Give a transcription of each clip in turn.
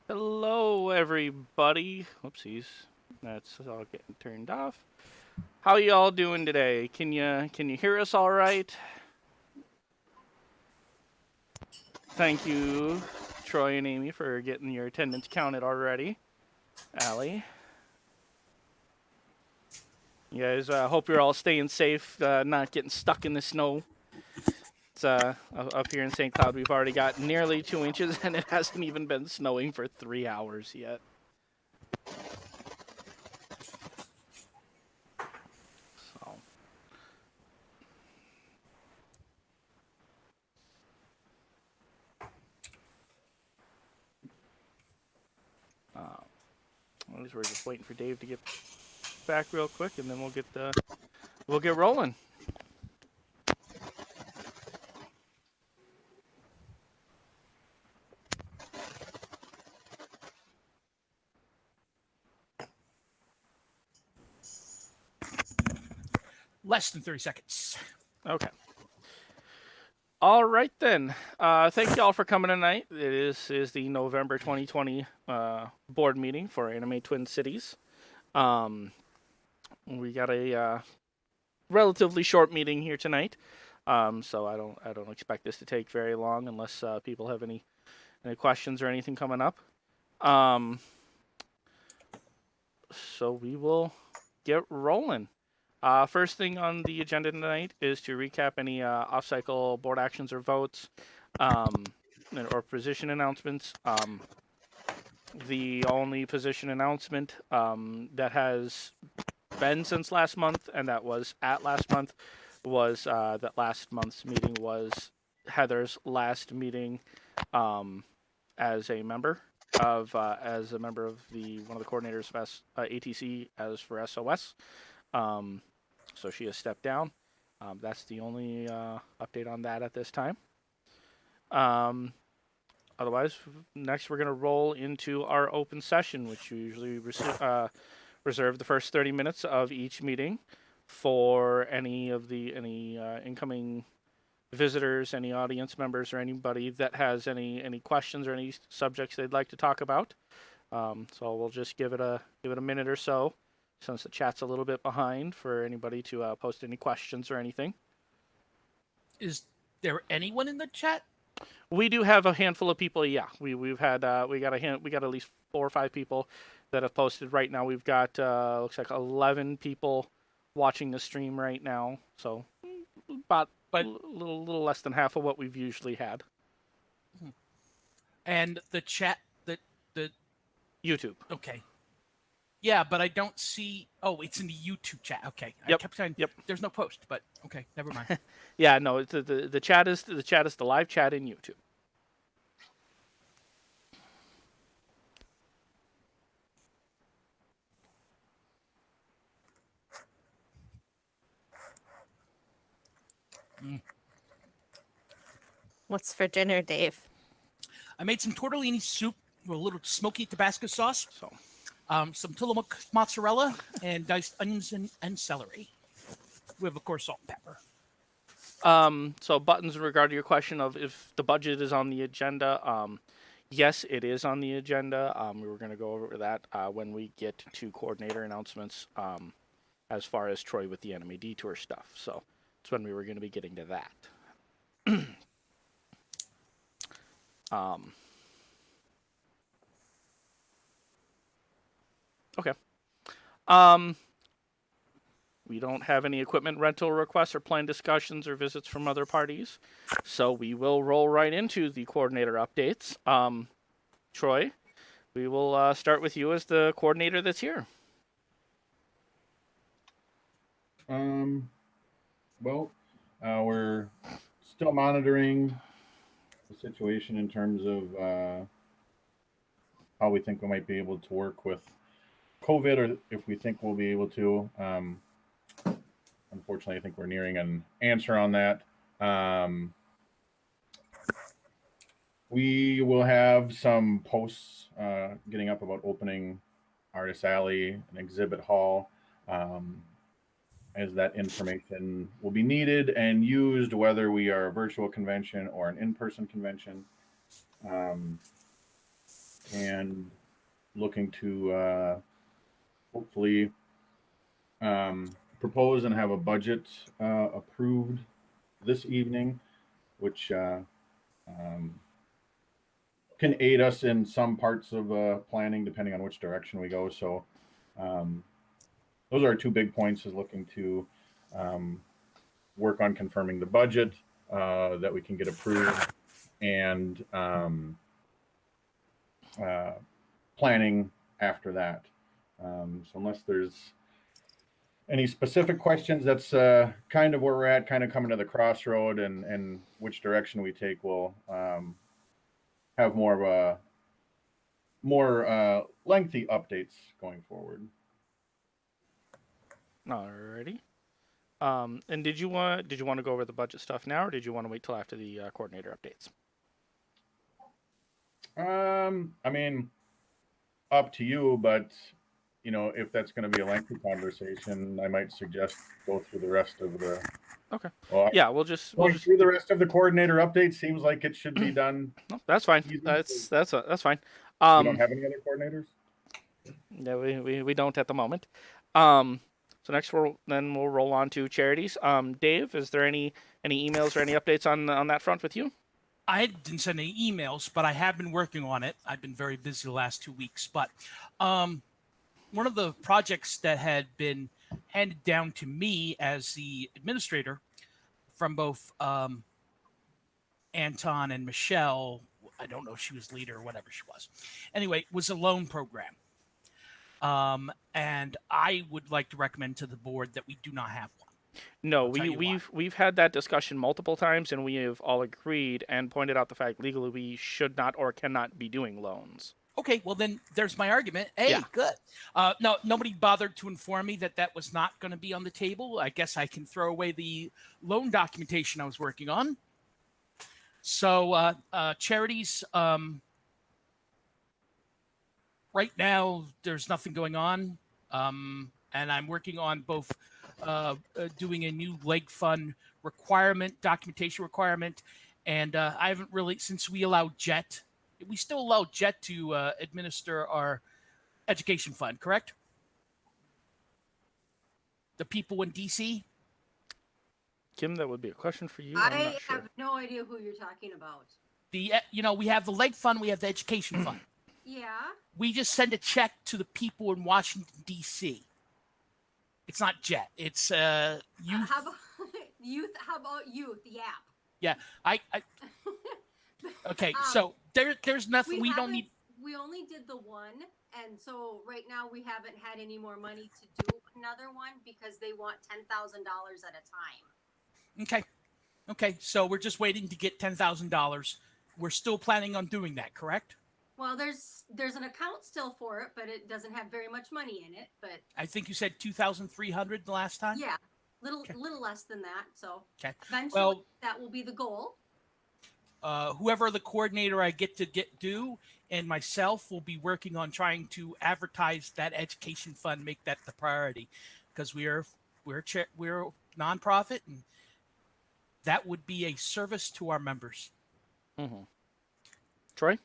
Hello, everybody. Oopsies, that's all getting turned off. How y'all doing today? Can you hear us all right? Thank you, Troy and Amy, for getting your attendance counted already. Allie, you guys, hope you're all staying safe, not getting stuck in the snow. It's up here in St. Cloud. We've already got nearly 2 inches, and it hasn't even been snowing for 3 hours yet. So. We're just waiting for Dave to get back real quick, and then we'll get rolling. Less than 30 seconds. Okay. All right then. Thank you all for coming tonight. This is the November 2020 board meeting for Anime Twin Cities. We got a relatively short meeting here tonight, so I don't expect this to take very long unless people have any questions or anything coming up. So we will get rolling. First thing on the agenda tonight is to recap any off-cycle board actions or votes, or position announcements. The only position announcement that has been since last month, and that was at last month, was that last month's meeting was Heather's last meeting as a member of the one of the coordinators of ATC as for SOS. So she has stepped down. That's the only update on that at this time. Otherwise, next we're going to roll into our open session, which we usually reserve the first 30 minutes of each meeting for any incoming visitors, any audience members, or anybody that has any questions or any subjects they'd like to talk about. So we'll just give it a minute or so, since the chat's a little bit behind, for anybody to post any questions or anything. Is there anyone in the chat? We do have a handful of people. Yeah, we got at least 4 or 5 people that have posted right now. We've got looks like 11 people watching the stream right now. So about a little less than half of what we've usually had. And the chat, the YouTube. Okay. Yeah, but I don't see. Oh, it's in the YouTube chat. Okay. Yep. I kept saying there's no post, but okay, never mind. Yeah, no, the chat is the live chat in YouTube. What's for dinner, Dave? I made some tortellini soup with a little smoky Tabasco sauce. So, some Tillamook mozzarella and diced onions and celery. With, of course, salt and pepper. So Buttons, in regard to your question of if the budget is on the agenda, yes, it is on the agenda. We were going to go over that when we get to coordinator announcements, as far as Troy with the Anime Detour stuff. So it's when we were going to be getting to that. Okay. We don't have any equipment rental requests or planned discussions or visits from other parties, so we will roll right into the coordinator updates. Troy, we will start with you as the coordinator that's here. Well, we're still monitoring the situation in terms of how we think we might be able to work with COVID, or if we think we'll be able to. Unfortunately, I think we're nearing an answer on that. We will have some posts getting up about opening Artist Alley, an exhibit hall, as that information will be needed and used, whether we are a virtual convention or an in-person convention. and looking to hopefully propose and have a budget approved this evening, which can aid us in some parts of planning depending on which direction we go. So those are our two big points: is looking to work on confirming the budget that we can get approved, and planning after that. So unless there's any specific questions, that's kind of where we're at, kind of coming to the crossroad, and which direction we take will have more of a more lengthy updates going forward. Alrighty. And did you want to go over the budget stuff now, or did you want to wait till after the coordinator updates? I mean, up to you, but you know, if that's going to be a lengthy conversation, I might suggest go through the rest of the. Okay. Well, Yeah, we'll just through the rest of the coordinator update seems like it should be done. No, that's fine. easy. That's fine. We don't have any other coordinators. No, we don't at the moment. So next we'll roll on to charities. Dave, is there any emails or any updates on that front with you? I didn't send any emails, but I have been working on it. I've been very busy the last 2 weeks. But one of the projects that had been handed down to me as the administrator from both Anton and Michelle, I don't know if she was leader or whatever she was. Anyway, was a loan program. And I would like to recommend to the board that we do not have one. No, I'll tell you why. we've had that discussion multiple times, and we have all agreed and pointed out the fact legally we should not or cannot be doing loans. Okay, well then there's my argument. Hey, Yeah. good. No, nobody bothered to inform me that that was not going to be on the table. I guess I can throw away the loan documentation I was working on. So charities, right now there's nothing going on, and I'm working on both doing a new leg fund documentation requirement, and I haven't really, since we allow JET. We still allow JET to administer our education fund, correct? The people in DC? Kim, that would be a question for you. I'm I not sure. have no idea who you're talking about. We have the leg fund, we have the education fund. Yeah. We just send a check to the people in Washington, DC. It's not JET. It's youth. How about youth? How about youth? The app. Yeah, I okay, so there's nothing we don't need. We only did the one, and so right now we haven't had any more money to do another one because they want $10,000 at a time. Okay, so we're just waiting to get $10,000. We're still planning on doing that, correct? Well, there's an account still for it, but it doesn't have very much money in it. But I think you said 2,300 the last time. yeah, little less than that. So Okay. eventually Well, that will be the goal. whoever the coordinator I get do, and myself will be working on trying to advertise that education fund, make that the priority, because we're a nonprofit, and that would be a service to our members. Mm-hmm. Troy?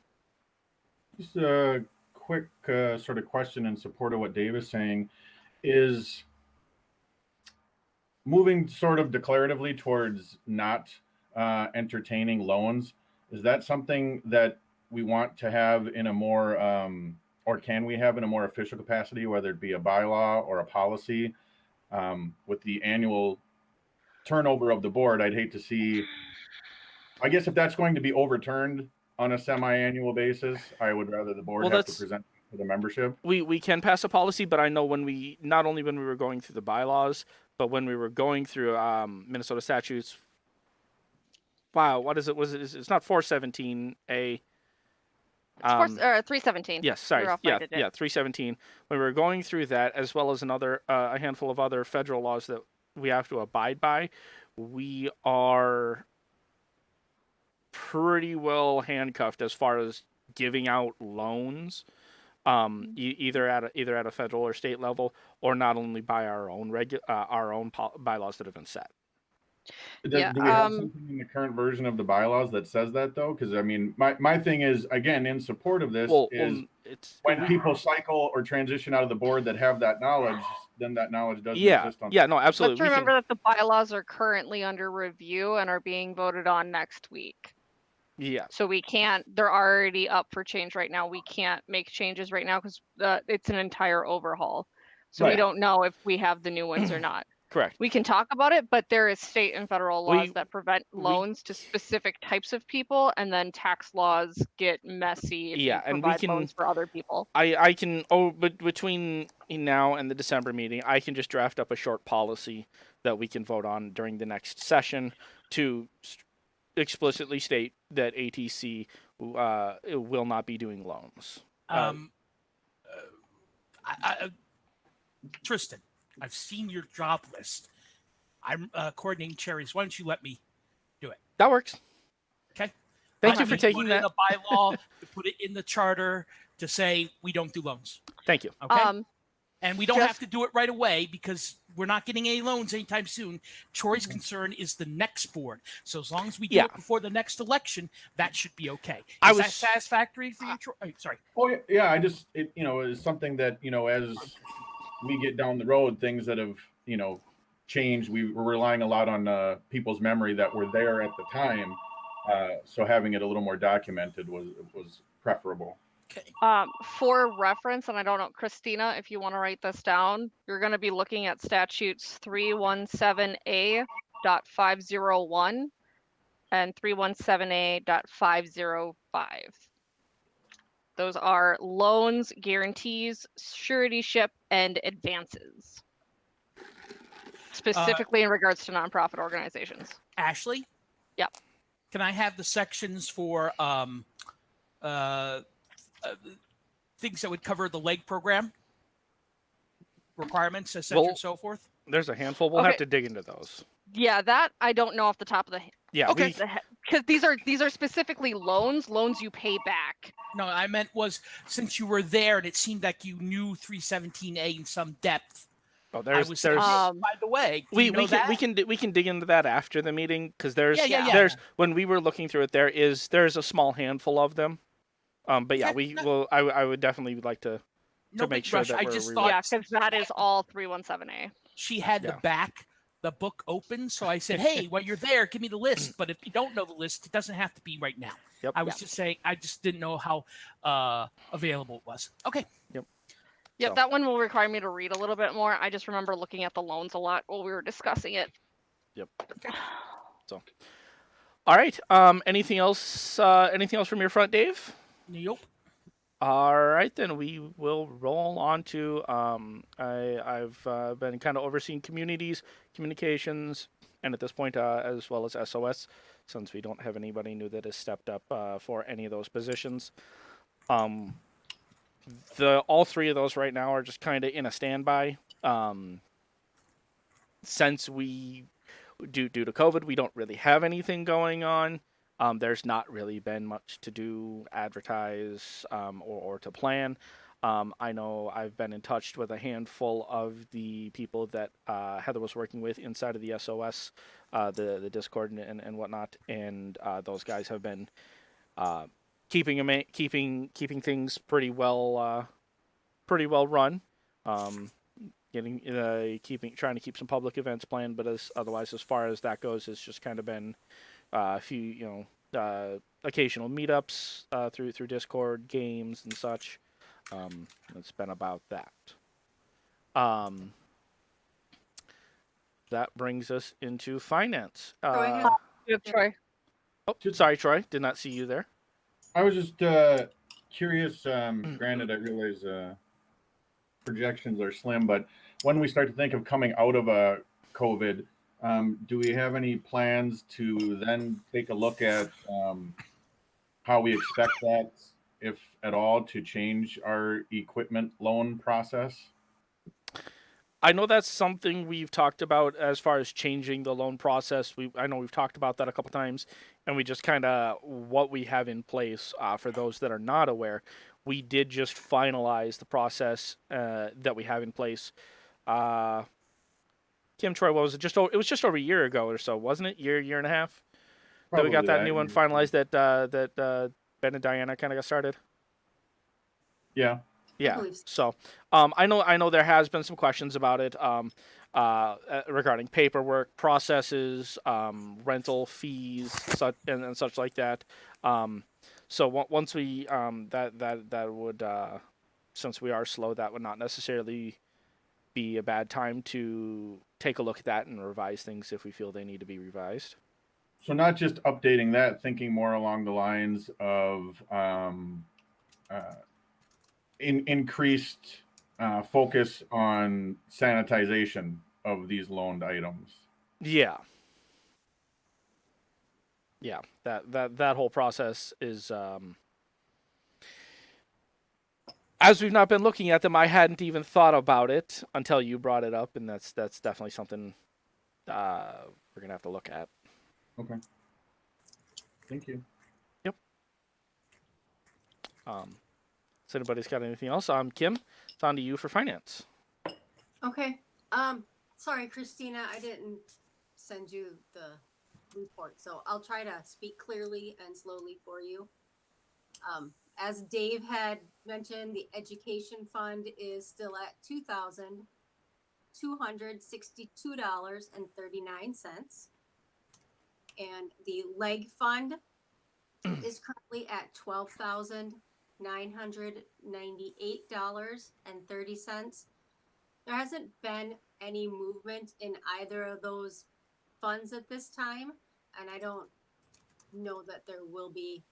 Just a quick sort of question in support of what Dave is saying is moving sort of declaratively towards not entertaining loans. Is that something that we want to have in a more, or can we have in a more official capacity, whether it be a bylaw or a policy? With the annual turnover of the board, I'd hate to see, I guess if that's going to be overturned on a semi-annual basis, I would rather the board have to present to the membership. We can pass a policy, but I know not only when we were going through the bylaws, but when we were going through Minnesota statutes. Wow, what is it? It's not 417A. It's 317. Yes, sorry. You're off by a digit. 317. When we were going through that, as well as a handful of other federal laws that we have to abide by, we are pretty well handcuffed as far as giving out loans, either at a federal or state level, or not only by our own bylaws that have been set. Yeah, Do we have something in the current version of the bylaws that says that though? Because I mean, my thing is, again, in support of this is it's when people cycle or transition out of the board that have that knowledge, then that knowledge doesn't yeah, exist on. yeah, no, let's absolutely. remember that the bylaws are currently under review and are being voted on next week. Yeah, So we can't, they're already up for change right now. We can't make changes right now because it's an entire overhaul. So we Right. don't know if we have the new ones or not. correct. We can talk about it, but there is state and federal laws We- that prevent loans to specific types of people, and then tax laws get messy if Yeah, you and we provide can- loans for other people. I can but between now and the December meeting, I can just draft up a short policy that we can vote on during the next session to explicitly state that ATC will not be doing loans. Tristan, I've seen your job list. I'm coordinating cherries. Why don't you let me do it? That works. Okay. Thank I you for need to taking put it that. in a bylaw, to put it in the charter to say we don't do loans. Thank you. Okay. And we don't just- have to do it right away because we're not getting any loans anytime soon. Troy's concern is the next board. So as long as we do Yeah. it before the next election, that should be okay. I Is that was- satisfactory for you, Troy? Oh, sorry. Oh yeah, I just is something that as we get down the road, things that have changed. We were relying a lot on people's memory that were there at the time, so having it a little more documented was preferable. Okay. For reference, and I don't know, Christina, if you want to write this down, you're going to be looking at statutes 317A.501 and 317A.505. Those are loans, guarantees, suretyship, and advances. Specifically in regards to nonprofit organizations. Ashley? Yep. Can I have the sections for things that would cover the leg program? Requirements, etc. Well- and so forth? There's a handful. We'll have Okay. to dig into those. Yeah, that I don't know off the top of the Yeah. Okay. because these are specifically loans you pay back. No, I meant was since you were there and it seemed like you knew 317A in some depth. Oh, I was thinking, by the way, do you know that? we can dig into that after the meeting because there's Yeah. there's when we were looking through it there's a small handful of them. But yeah, Okay, I would definitely like to no make big sure rush. that I we're just re- thought Yeah, because that is all 317A. she had Yeah. the book open, so I said, "Hey, while you're there, give me the list." But if you don't know the list, it doesn't have to be right now. Yep. I was just saying, I just didn't know how available it was. Okay. Yep, So- that one will require me to read a little bit more. I just remember looking at the loans a lot while we were discussing it. All right. Anything else? Anything else from your front, Dave? Nope. All right, then we will roll on to. I've been kind of overseeing communications, and at this point, as well as SOS, since we don't have anybody new that has stepped up for any of those positions. All three of those right now are just kind of in a standby. Since we, due to COVID, we don't really have anything going on. There's not really been much to do, advertise, or to plan. I know I've been in touch with a handful of the people that Heather was working with inside of the SOS, the Discord and whatnot, and those guys have been keeping things pretty well run. Trying to keep some public events planned, but otherwise, as far as that goes, it's just kind of been a few, occasional meetups through Discord, games and such. It's been about that. That brings us into finance. ahead. You have Troy. Oh, sorry, Troy. Did not see you there. I was just curious. Granted, I realize projections are slim, but when we start to think of coming out of a COVID, do we have any plans to then take a look at how we expect that, if at all, to change our equipment loan process? I know that's something we've talked about as far as changing the loan process. I know we've talked about that a couple times, and we just kind of what we have in place. For those that are not aware, we did just finalize the process that we have in place Kim, Troy, what was it? It was just over a year ago or so, wasn't it? Year and a half. That we got that new one finalized. That Ben and Diana kind of got started. Yeah. Yeah. believe So, I know there has been some questions about it. Regarding paperwork, processes, rental fees, and such like that. So once we that would since we are slow, that would not necessarily be a bad time to take a look at that and revise things if we feel they need to be revised. So not just updating that, thinking more along the lines of increased focus on sanitization of these loaned items. Yeah. Yeah, that whole process is as we've not been looking at them, I hadn't even thought about it until you brought it up, and that's definitely something we're gonna have to look at. Okay. Thank you. Yep. So anybody's got anything else? Kim, it's on to you for finance. Okay. Sorry, Christina, I didn't send you the report, so I'll try to speak clearly and slowly for you. As Dave had mentioned, the education fund is still at $2,262.39. And the leg fund is currently at $12,998.30. There hasn't been any movement in either of those funds at this time, and I don't know that there will be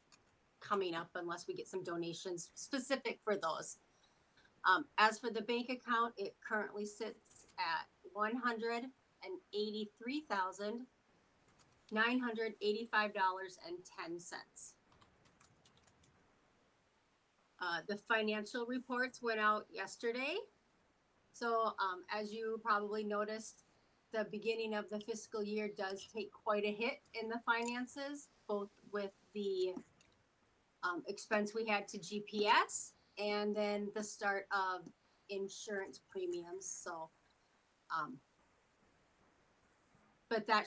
coming up unless we get some donations specific for those. As for the bank account, it currently sits at $183,985.10. The financial reports went out yesterday. So as you probably noticed, the beginning of the fiscal year does take quite a hit in the finances, both with the expense we had to GPS and then the start of insurance premiums. So, but that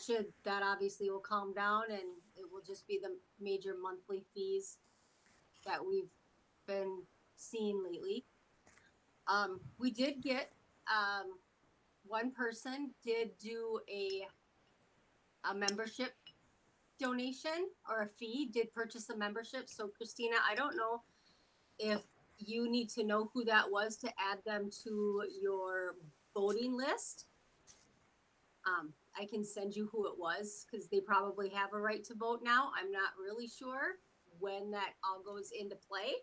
obviously will calm down, and it will just be the major monthly fees that we've been seeing lately. We did get, one person did do a membership donation or a fee, did purchase a membership. So Christina, I don't know if you need to know who that was to add them to your voting list. I can send you who it was because they probably have a right to vote now. I'm not really sure when that all goes into play.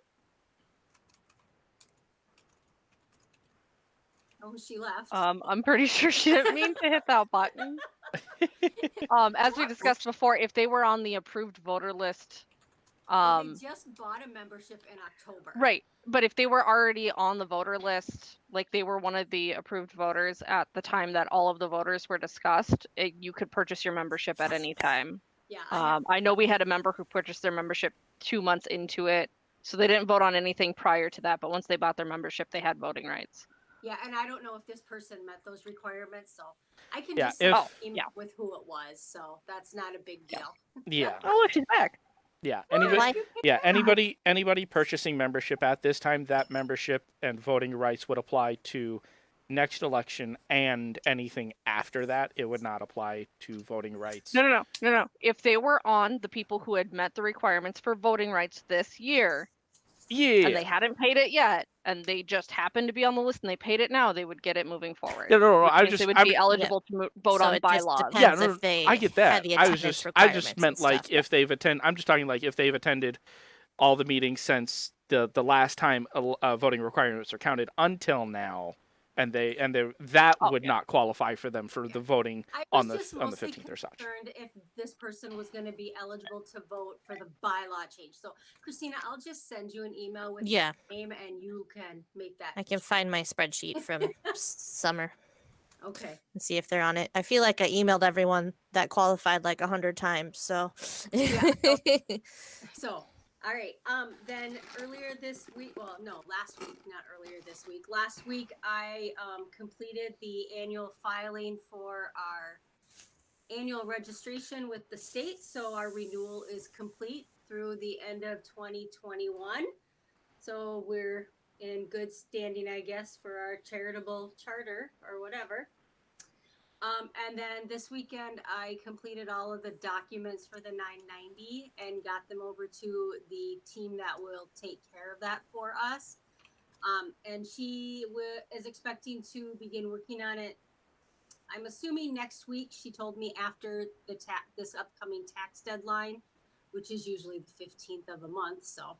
Oh, she left. I'm pretty sure she didn't mean to hit that button. As we discussed before, if they were on the approved voter list, They just bought a membership in October. right. But if they were already on the voter list, like they were one of the approved voters at the time that all of the voters were discussed, you could purchase your membership at any time. Yeah. I know we had a member who purchased their membership 2 months into it, so they didn't vote on anything prior to that. But once they bought their membership, they had voting rights. Yeah, and I don't know if this person met those requirements, so I can Yeah, just send if- an email with who it was, so that's not a big deal. Yeah. Oh, look, she's back. Yeah. Why- Anybody purchasing membership at this time, that membership and voting rights would apply to next election and anything after that. It would not apply to voting rights. No. If they were on the people who had met the requirements for voting rights this year, Yeah. and they hadn't paid it yet, and they just happened to be on the list and they paid it now, they would get it moving forward. Yeah, no. Which I means just they would be eligible to vote So on it just bylaws. depends. yeah, no, if they I get had that. the I attendance just requirements meant and like stuff. if they've attended. I'm just talking like if they've attended all the meetings since the last time voting requirements are counted until now, and that would not qualify for them for the voting I on was the just on the mostly 15th or such. concerned if this person was going to be eligible to vote for the bylaw change. So, Christina, I'll just send you an email with Yeah, your name, and you can make that. I can find my spreadsheet from summer Okay. and see if they're on it. I feel like I emailed everyone that qualified like 100 times. So Yeah, So, All right. Then earlier this week, well, no, last week, not earlier this week. Last week, I completed the annual filing for our annual registration with the state. So our renewal is complete through the end of 2021. So we're in good standing, I guess, for our charitable charter or whatever. And then this weekend, I completed all of the documents for the 990 and got them over to the team that will take care of that for us. And she is expecting to begin working on it. I'm assuming next week. She told me after the this upcoming tax deadline, which is usually the 15th of the month. So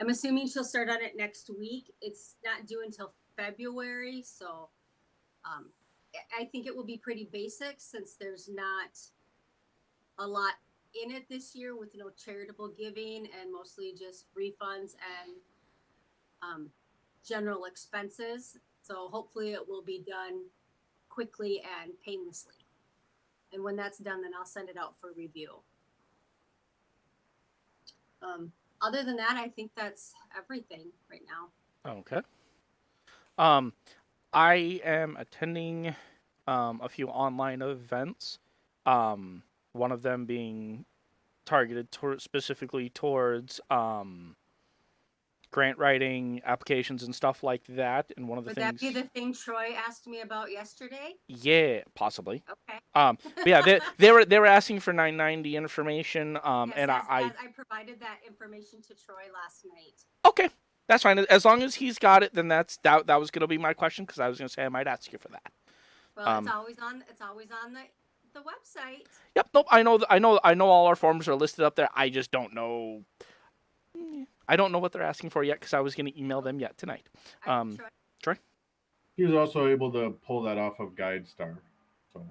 I'm assuming she'll start on it next week. It's not due until February, so I think it will be pretty basic since there's not a lot in it this year with no charitable giving and mostly just refunds and general expenses. So hopefully it will be done quickly and painlessly. And when that's done, then I'll send it out for review. Other than that, I think that's everything right now. Okay. I am attending a few online events. One of them being targeted specifically towards grant writing applications and stuff like that. And one of the Would things, that be the thing Troy asked me about yesterday? yeah, possibly. Okay. But yeah, they were asking for 990 information. Yes, And I provided that information to Troy last night. okay, that's fine. As long as he's got it, then that was gonna be my question because I was gonna say I might ask you for that. Well, it's always on the website. Yep. Nope. I know all our forms are listed up there. I just don't know. I don't know what they're asking for yet because I was going to email them yet tonight. Troy? He was also able to pull that off of GuideStar. So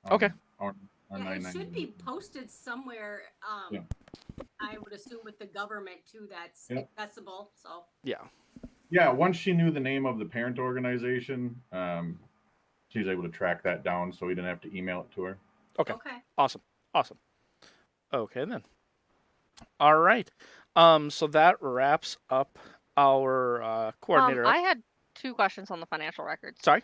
okay. Our Yeah, it should 990. be posted somewhere. Yeah. I would assume with the government too. That's accessible. So Yeah. Yeah. Once she knew the name of the parent organization, she was able to track that down, so we didn't have to email it to her. Okay. Okay. Awesome. Okay then. All right. So that wraps up our coordinator. I had 2 questions on the financial records. Sorry?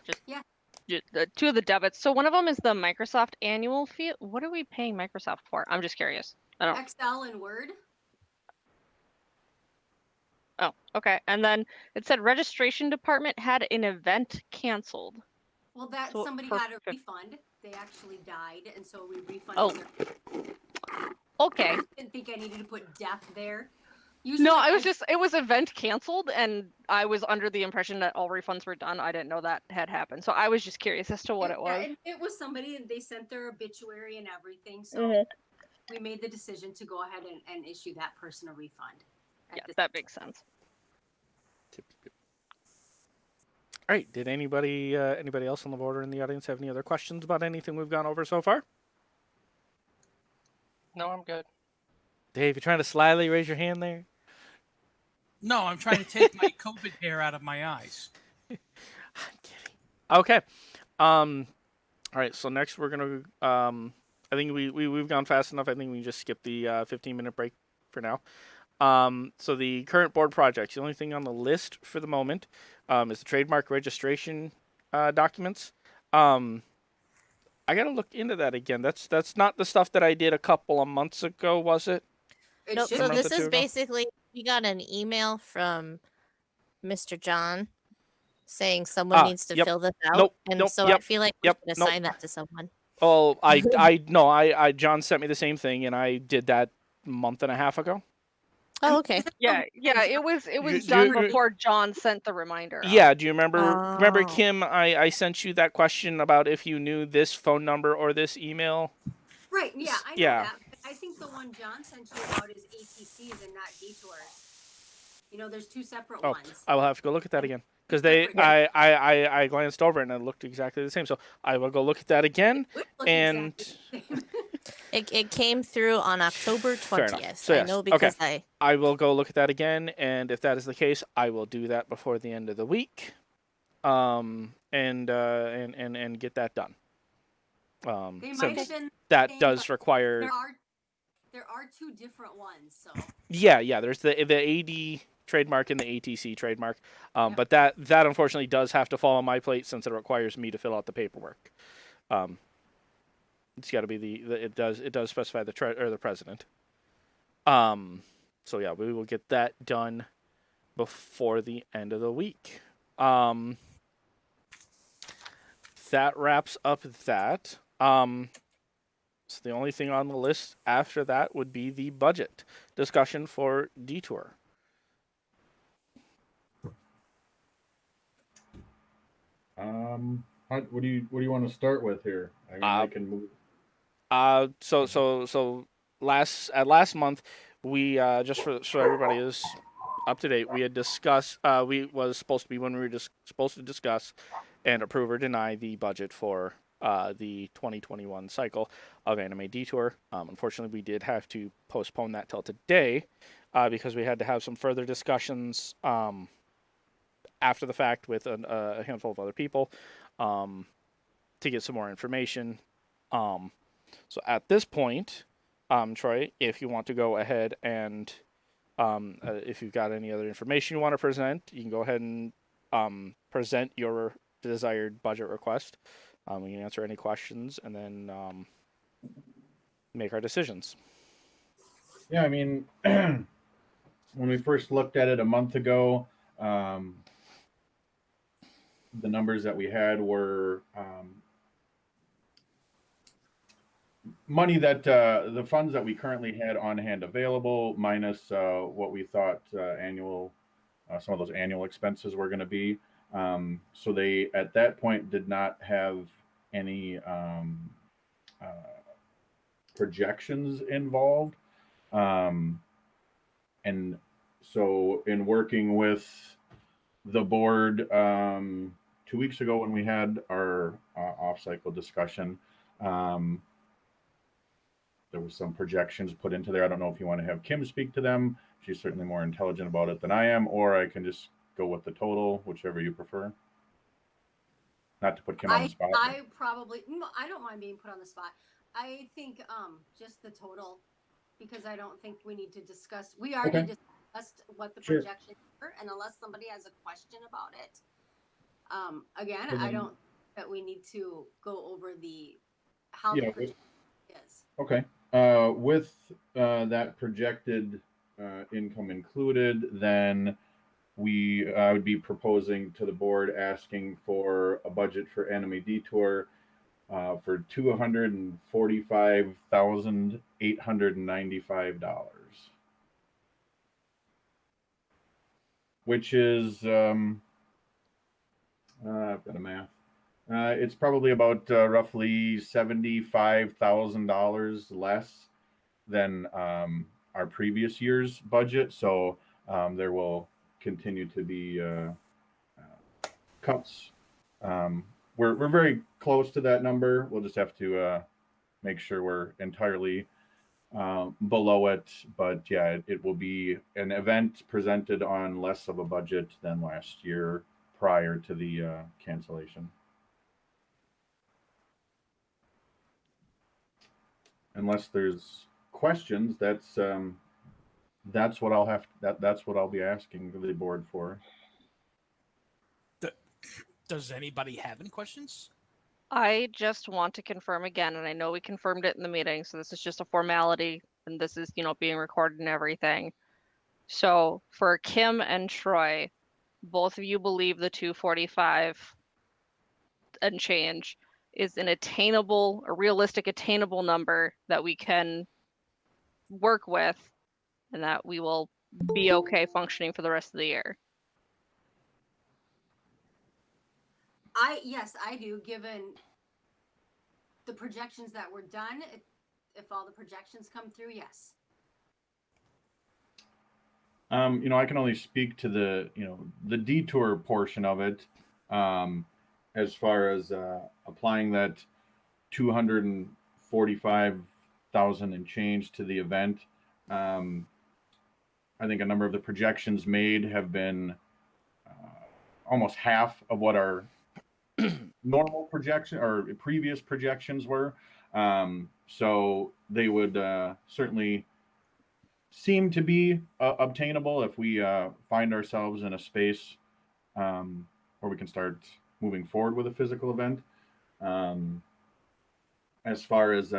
The 2 of the debits. So one of them is the Microsoft annual fee. What are we paying Microsoft for? I'm just curious. I don't. Excel and Word. Oh, okay. And then it said registration department had an event canceled. Well, that So somebody got a refund. They actually died, and so we refunded. Oh. Okay. I didn't think I needed to put death there. Usually No, it was event canceled, and I was under the impression that all refunds were done. I didn't know that had happened, so I was just curious as to what it was. It was somebody, and they sent their obituary and everything, so we made the decision to go ahead and issue that person a refund. Yeah, that makes sense. All right. Did anybody else on the board or in the audience have any other questions about anything we've gone over so far? No, I'm good. Dave, you trying to slyly raise your hand there? No, I'm trying to take my COVID hair out of my eyes. I'm kidding. Okay. All right. So next we're gonna. I think we've gone fast enough. I think we can just skip the 15-minute break for now. So the current board projects. The only thing on the list for the moment is the trademark registration documents. I gotta look into that again. That's not the stuff that I did a couple of months ago, was it? Nope. should So be. this Month or two is ago? basically we got an email from Mr. John saying someone needs to Yep. fill this out, Nope, and nope, so yep, I feel like we yep, should nope. assign that to someone. Oh, I John sent me the same thing, and I did that a month and a half ago. Oh, okay. Yeah, it was You- done you- before John sent the reminder out. Yeah, do you remember Oh. Kim? I sent you that question about if you knew this phone number or this email. Right, yeah, I know Yeah. that. But I think the one John sent you about is ATCs and not detours. You know, there's 2 separate Oh, ones. I will have to go look at that again because Yeah. I glanced over it and it looked exactly the same. So I will go look at that again. It would look and- exactly the same. It came through on October Fair enough. 20th. So I yes, know okay. because I will go look at that again, and if that is the case, I will do that before the end of the week, and get that done. They might Since have been that saying, does but require. there are are two different ones, so. Yeah. There's the AD trademark and the ATC trademark. Yep. But that unfortunately does have to fall on my plate since it requires me to fill out the paperwork. It's got to be it does specify the the president. So yeah, we will get that done before the end of the week. That wraps up that. So the only thing on the list after that would be the budget discussion for Detour. What do you want to start with here? I mean, I can move. So last month we just so everybody is up to date, we had discussed we was supposed to be when we were supposed to discuss and approve or deny the budget for the 2021 cycle of Anime Detour. Unfortunately, we did have to postpone that till today because we had to have some further discussions after the fact with a handful of other people to get some more information. So at this point, Troy, if you want to go ahead and if you've got any other information you want to present, you can go ahead and present your desired budget request. We can answer any questions and then make our decisions. Yeah, I mean, when we first looked at it a month ago, the numbers that we had were money that the funds that we currently had on hand available minus what we thought some of those annual expenses were going to be. So they at that point did not have any projections involved. And so in working with the board 2 weeks ago when we had our off-cycle discussion, there was some projections put into there. I don't know if you want to have Kim speak to them. She's certainly more intelligent about it than I am, or I can just go with the total, whichever you prefer. Not to put Kim on the spot. I don't mind being put on the spot. I think just the total, because I don't think we need to discuss. We already discussed what the projections were, and unless somebody has a question about it, again, I don't that we need to go over how the projection is. Okay. With that projected income included, then I would be proposing to the board asking for a budget for Anime Detour for $245,895, which is I've got a math. It's probably about roughly $75,000 less than our previous year's budget. So there will continue to be cuts. We're very close to that number. We'll just have to make sure we're entirely below it. But yeah, it will be an event presented on less of a budget than last year prior to the cancellation. Unless there's questions, that's what I'll be asking the board for. Does anybody have any questions? I just want to confirm again, and I know we confirmed it in the meeting, so this is just a formality, and this is, being recorded and everything. So for Kim and Troy, both of you believe the 245 and change is a realistic attainable number that we can work with and that we will be okay functioning for the rest of the year. Yes, I do, given the projections that were done. If all the projections come through, yes. I can only speak to the detour portion of it. As far as applying that 245,000 and change to the event, I think a number of the projections made have been almost half of what our normal projection or previous projections were. So they would certainly seem to be obtainable if we find ourselves in a space where we can start moving forward with a physical event. As far as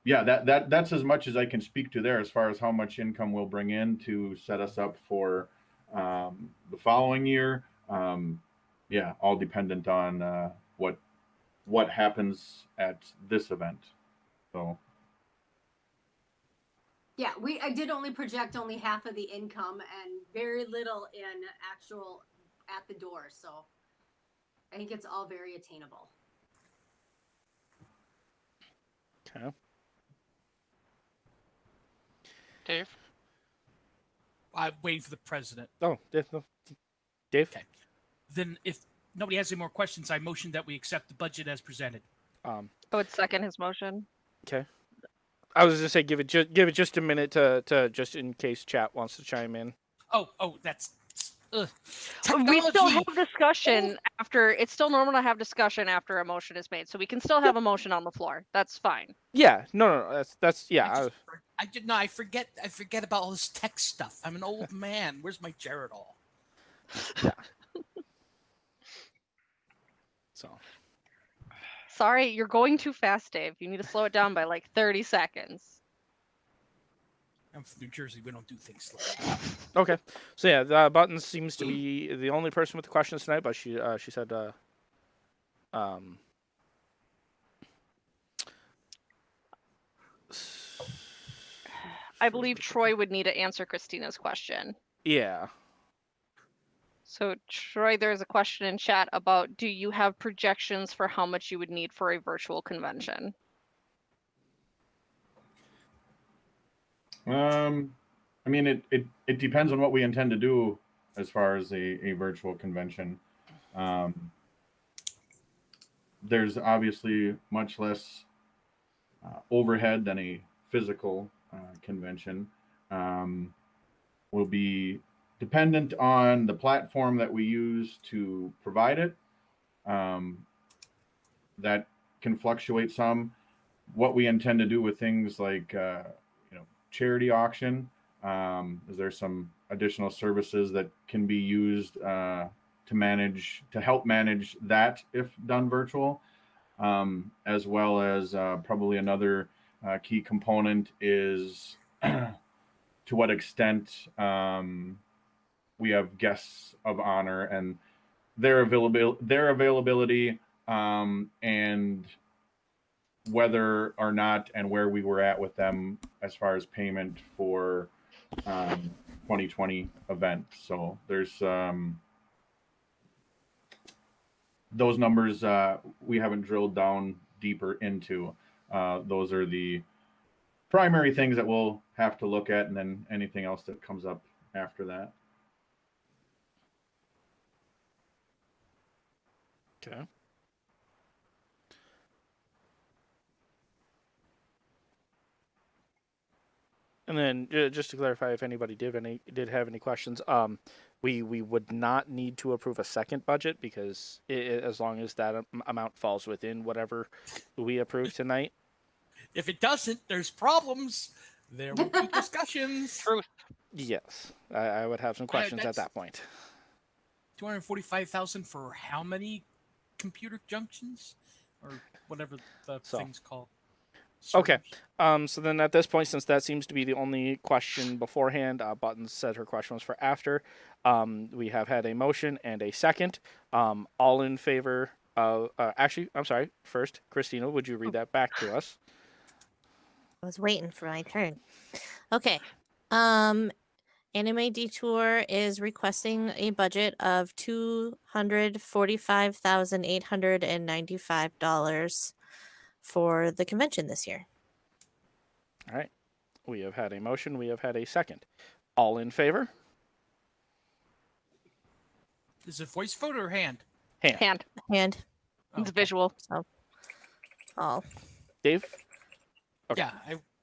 that's as much as I can speak to there, as far as how much income we'll bring in to set us up for the following year. All dependent on what happens at this event. So Yeah, I did only project only half of the income and very little in actual at the door. So I think it's all very attainable. Okay. Dave? I'm waiting for the president. Oh, Dave. Okay. Then if nobody has any more questions, I motion that we accept the budget as presented. I would second his motion. Okay. I was just say give it just a minute to just in case chat wants to chime in. Oh, that's We still technology. have discussion after. It's still normal to have discussion after a motion is made, so we can still have a motion on the floor. That's fine. Yeah. No. That's yeah. I forget about all this tech stuff. I'm an old man. Where's my Geritol? So. Sorry, you're going too fast, Dave. You need to slow it down by like 30 seconds. I'm from New Jersey. We don't do things slow. Okay. So yeah, Buttons seems to be the only person with the questions tonight, but she said I believe Troy would need to answer Christina's question. yeah. So Troy, there's a question in chat about, do you have projections for how much you would need for a virtual convention? I mean, it depends on what we intend to do as far as a virtual convention. There's obviously much less overhead than a physical convention. Will be dependent on the platform that we use to provide it. That can fluctuate some. What we intend to do with things like charity auction. Is there some additional services that can be used to help manage that if done virtual, as well as probably another key component is to what extent we have guests of honor and their availability, and whether or not and where we were at with them as far as payment for 2020 event. So there's those numbers we haven't drilled down deeper into. Those are the primary things that we'll have to look at, and then anything else that comes up after that. Okay. And then just to clarify, if anybody did have any questions, we would not need to approve a second budget because as long as that amount falls within whatever we approve tonight. If it doesn't, there's problems. There will be discussions. Truth. Yes, I would have some questions at that point. 245,000 for how many computer junctions, or whatever the thing's called? Okay. So then at this point, since that seems to be the only question beforehand, Buttons said her question was for after. We have had a motion and a second. All in favor of... actually, I'm sorry. First, Christina, would you read that back to us? I was waiting for my turn. Okay. Anime Detour is requesting a budget of $245,895 for the convention this year. All right. We have had a motion. We have had a second. All in favor? Is it voice vote or hand? Hand. And It's visual. all. Dave? Okay. Yeah,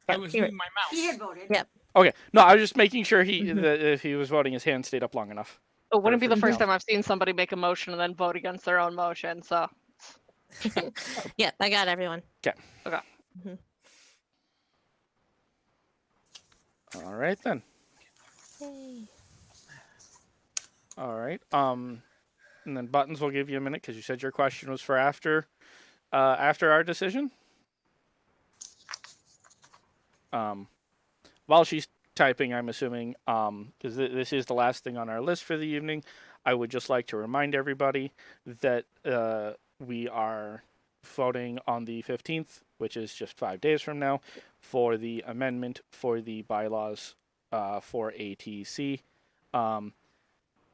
I was moving my mouse. He had voted. Yep. Okay. No, I was just making sure that if he was voting, his hand stayed up long enough. It wouldn't be the Perfect. first time I've seen somebody make a motion and then vote against their own motion, so. Yep, I got everyone. Okay. Okay. Mhm. All right then. Yay. All right. And then Buttons will give you a minute because you said your question was for after our decision. While she's typing, I'm assuming, because this is the last thing on our list for the evening, I would just like to remind everybody that we are voting on the 15th, which is just 5 days from now, for the amendment for the bylaws for ATC.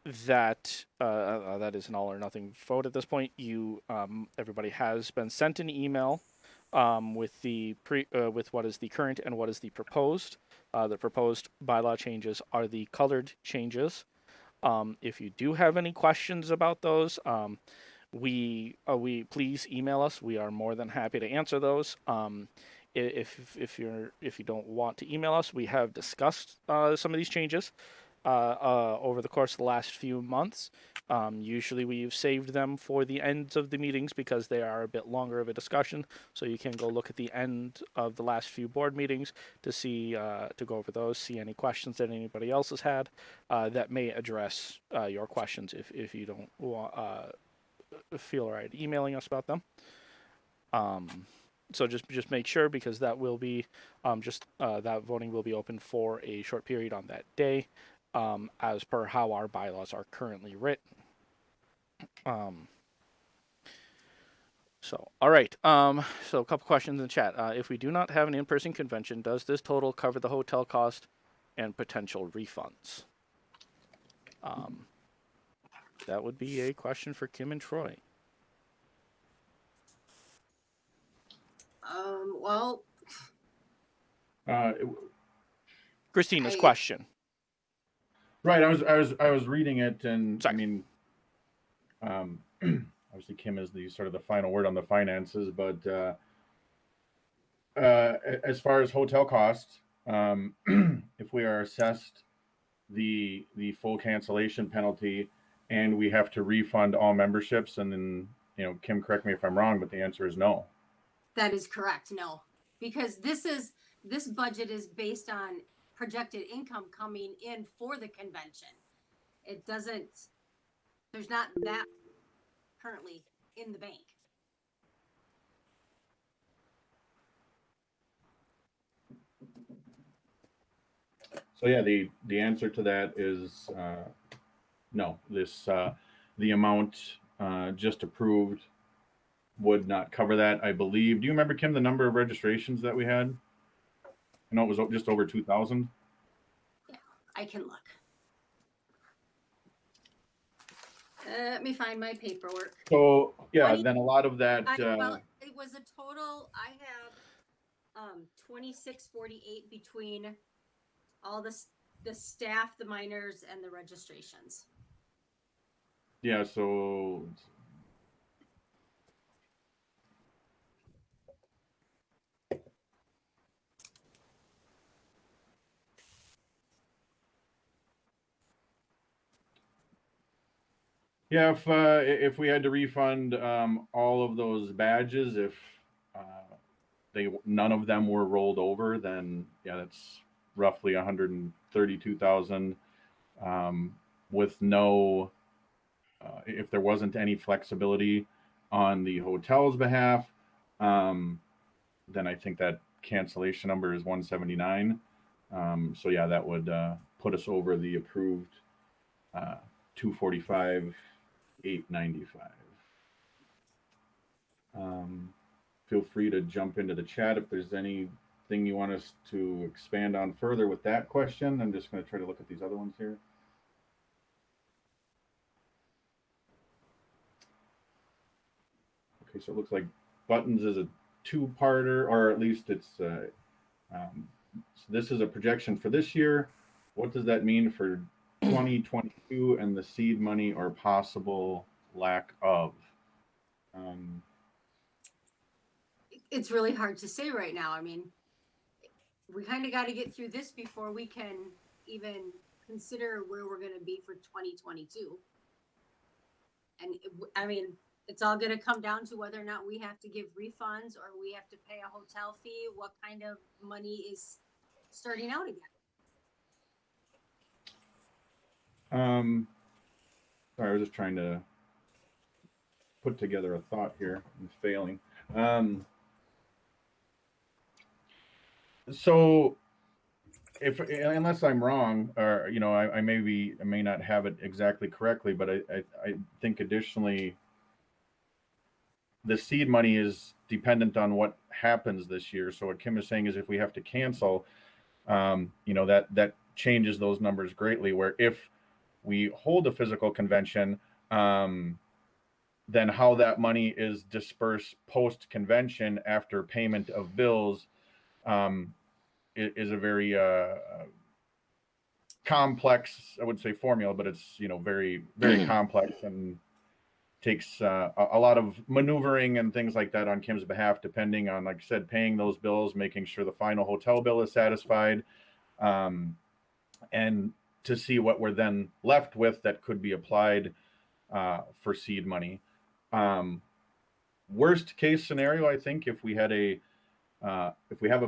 That is an all or nothing vote at this point. Everybody has been sent an email with with what is the current and what is the proposed. The proposed bylaw changes are the colored changes. If you do have any questions about those, we please email us. We are more than happy to answer those. If you don't want to email us, we have discussed some of these changes over the course of the last few months. Usually we've saved them for the ends of the meetings because they are a bit longer of a discussion. So you can go look at the end of the last few board meetings to see, to go over those, see any questions that anybody else has had that may address your questions if you don't feel right emailing us about them. So just make sure, because that will be that voting will be open for a short period on that day, as per how our bylaws are currently written. So, all right. So a couple questions in the chat. If we do not have an in-person convention, does this total cover the hotel cost and potential refunds? That would be a question for Kim and Troy. Well, Christina's I- question. Right. I was reading it, and Sorry. I mean, obviously Kim is the sort of the final word on the finances, but as far as hotel costs, if we are assessed the full cancellation penalty and we have to refund all memberships, and then, you know, Kim, correct me if I'm wrong, but the answer is no. that is correct. No, because this budget is based on projected income coming in for the convention. It doesn't, there's not that currently in the bank. So yeah, the answer to that is no. This the amount just approved would not cover that, I believe. Do you remember, Kim, the number of registrations that we had? I know it was just over 2,000. I can look. Let me find my paperwork. So yeah, 20 then a lot of that. Well, it was a total. I have 2648 between all the staff, the minors, and the registrations. Yeah, so yeah, if we had to refund all of those badges, if none of them were rolled over, then yeah, that's roughly 132,000. With no, if there wasn't any flexibility on the hotel's behalf, then I think that cancellation number is 179. So yeah, that would put us over the approved 245, 895. Feel free to jump into the chat if there's anything you want us to expand on further with that question. I'm just going to try to look at these other ones here. Okay, so it looks like Buttons is a two-parter, or at least it's so this is a projection for this year. What does that mean for 2022 and the seed money or possible lack of? It's really hard to say right now. I mean, we kind of got to get through this before we can even consider where we're going to be for 2022. And I mean, it's all going to come down to whether or not we have to give refunds or we have to pay a hotel fee. What kind of money is starting out again? Sorry, I was just trying to put together a thought here and failing. So if, unless I'm wrong, or I may not have it exactly correctly, but I think additionally the seed money is dependent on what happens this year. So what Kim is saying is if we have to cancel, that changes those numbers greatly. Where if we hold a physical convention, then how that money is dispersed post convention after payment of bills is a very complex, I would say, formula, but it's very very complex and takes a lot of maneuvering and things like that on Kim's behalf, depending on, like I said, paying those bills, making sure the final hotel bill is satisfied, and to see what we're then left with that could be applied for seed money. Worst case scenario, I think, if we have a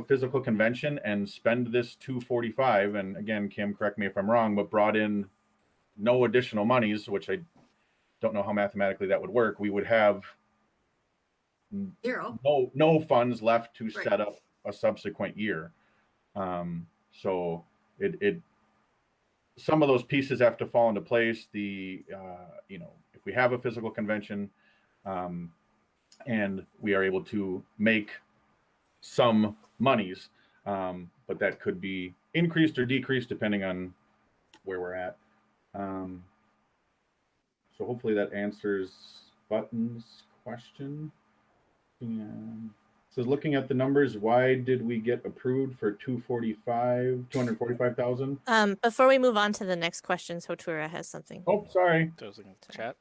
physical convention and spend this 245, and again, Kim, correct me if I'm wrong, but brought in no additional monies, which I don't know how mathematically that would work, we would have Zero. no funds left to Right. set up a subsequent year. So it some of those pieces have to fall into place. If we have a physical convention, and we are able to make some monies, but that could be increased or decreased depending on where we're at. So hopefully that answers Button's question. And says, looking at the numbers, why did we get approved for 245,000? Before we move on to the next question, Hotura has something. Oh, sorry. So I was looking at the chat.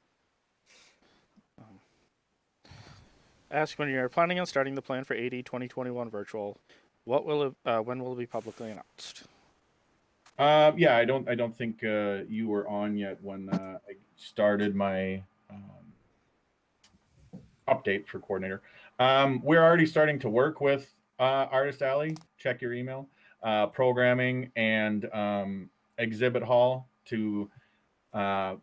Ask when you're planning on starting the plan for AD 2021 virtual. What will it, when will it be publicly announced? Yeah, I don't think you were on yet when I started my update for coordinator. We're already starting to work with Artist Alley. Check your email. Programming and exhibit hall to want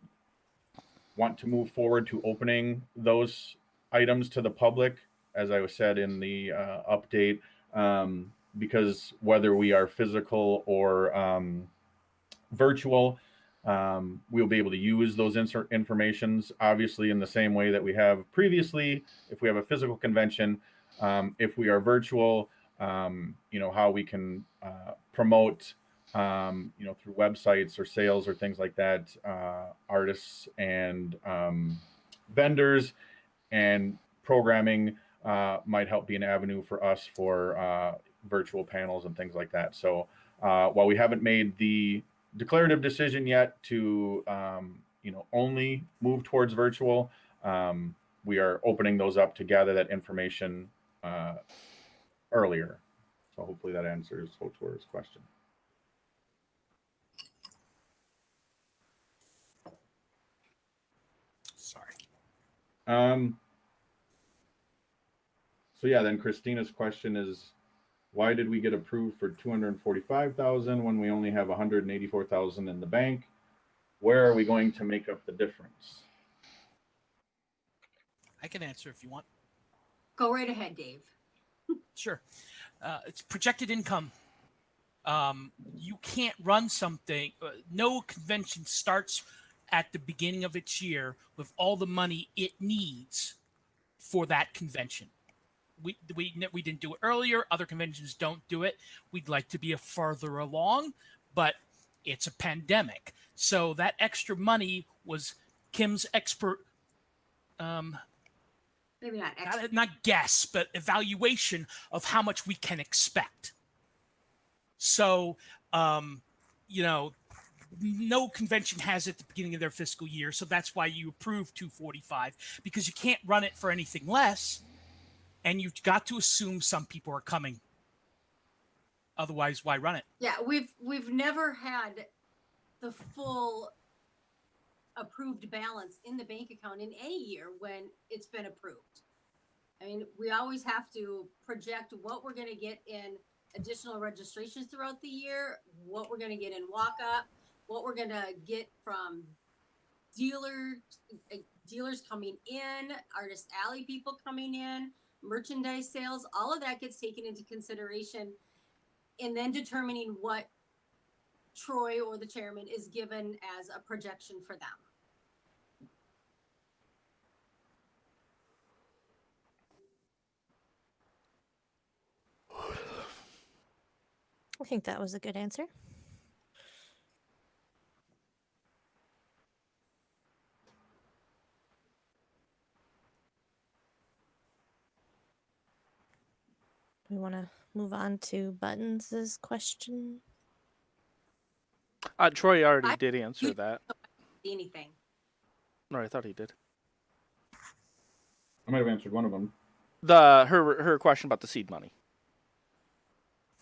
to move forward to opening those items to the public, as I was said in the update, because whether we are physical or virtual, we'll be able to use those informations, obviously, in the same way that we have previously. If we have a physical convention, if we are virtual, how we can promote, through websites or sales or things like that, artists and vendors, and programming might help be an avenue for us for virtual panels and things like that. So while we haven't made the declarative decision yet to only move towards virtual, we are opening those up to gather that information earlier. So hopefully that answers Hotura's question. Sorry. So yeah, then Christina's question is, why did we get approved for 245,000 when we only have 184,000 in the bank? Where are we going to make up the difference? I can answer if you want. Go right ahead, Dave. Sure. It's projected income. You can't run something. No convention starts at the beginning of its year with all the money it needs for that convention. We didn't do it earlier. Other conventions don't do it. We'd like to be further along, but it's a pandemic. So that extra money was Kim's expert, Maybe not extra. not guess, but evaluation of how much we can expect. So, no convention has it at the beginning of their fiscal year. So that's why you approve 245, because you can't run it for anything less. And you've got to assume some people are coming. Otherwise, why run it? Yeah, we've never had the full approved balance in the bank account in any year when it's been approved. I mean, we always have to project what we're going to get in additional registrations throughout the year, what we're going to get in walk-up, what we're gonna get from dealers coming in, artist alley people coming in, merchandise sales, all of that gets taken into consideration, and then determining what Troy or the chairman is given as a projection for them. I think that was a good answer. We want to move on to Buttons' question. Troy already I- did answer you- that. Anything. No, I thought he did. I might have answered one of them. Her question about the seed money.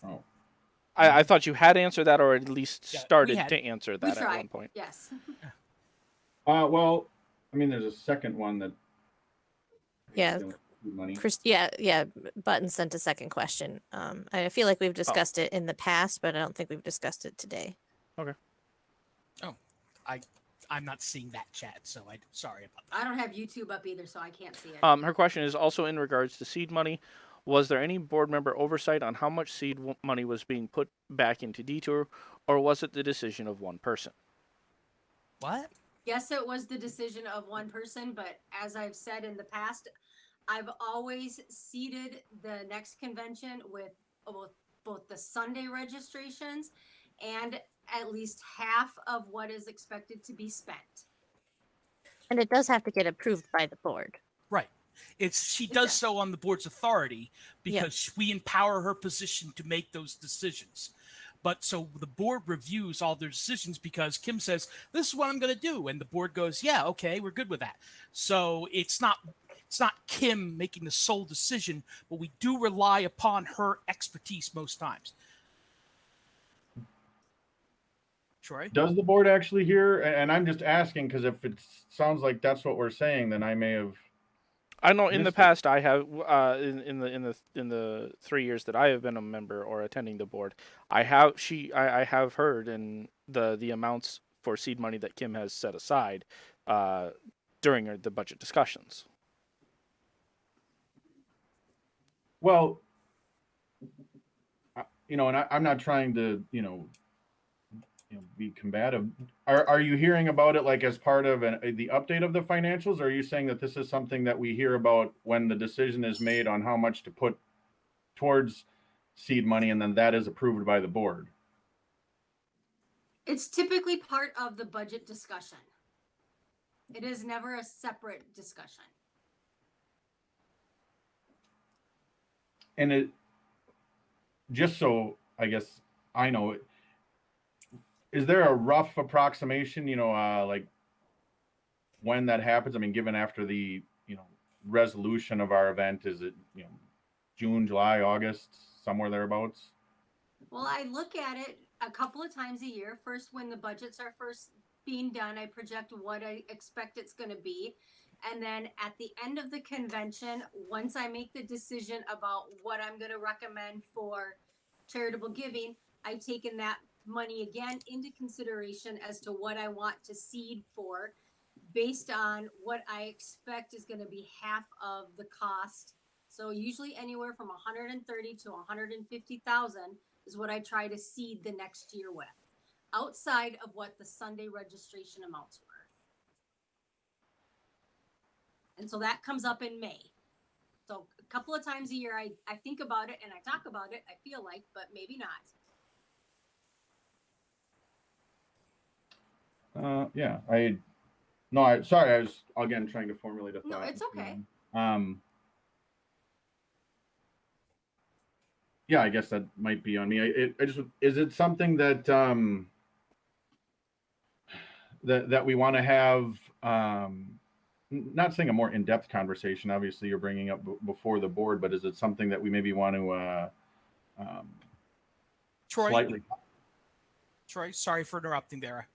Oh, I thought you had answered that, or at least Yeah, we started had. to answer We that at tried. one point. Yes. well, I mean, there's a second one that. Yeah, Money. yeah. Buttons sent a second question. I feel like we've discussed it in the past, but I don't think we've discussed it today. I'm not seeing that chat, so I'm sorry about that. I don't have YouTube up either, so I can't see it. Her question is also in regards to seed money. Was there any board member oversight on how much seed money was being put back into Detour, or was it the decision of one person? What? Yes, it was the decision of one person, but as I've said in the past, I've always seeded the next convention with both the Sunday registrations and at least half of what is expected to be spent. And it does have to get approved by the board. Right. She does so on the board's authority because we empower her position to make those decisions. But so the board reviews all their decisions because Kim says, this is what I'm going to do. And the board goes, yeah, okay, we're good with that. So it's not Kim making the sole decision, but we do rely upon her expertise most times. Troy? Does the board actually hear? And I'm just asking because if it sounds like that's what we're saying, then I may have. I know in the missed it. past I have in the 3 years that I have been a member or attending the board, I have heard in the amounts for seed money that Kim has set aside during the budget discussions. Well, and I'm not trying to, be combative. Are you hearing about it like as part of the update of the financials? Or are you saying that this is something that we hear about when the decision is made on how much to put towards seed money and then that is approved by the board? It's typically part of the budget discussion. It is never a separate discussion. And it, just so I guess I know it, is there a rough approximation, like when that happens? I mean, given after the, resolution of our event, is it, June, July, August, somewhere thereabouts? Well, I look at it a couple of times a year. First, when the budgets are first being done, I project what I expect it's going to be. And then at the end of the convention, once I make the decision about what I'm going to recommend for charitable giving, I've taken that money again into consideration as to what I want to seed for based on what I expect is going to be half of the cost. So usually anywhere from 130 to 150,000 is what I try to seed the next year with, outside of what the Sunday registration amounts were. And so that comes up in May. So a couple of times a year, I think about it and I talk about it, I feel like, but maybe not. Sorry, I was again trying to formulate a thought. No, it's okay. Yeah, I guess that might be on me. Is it something that that we want to have? Not saying a more in-depth conversation. Obviously, you're bringing up before the board, but is it something that we maybe want to slightly? Troy, sorry for interrupting there.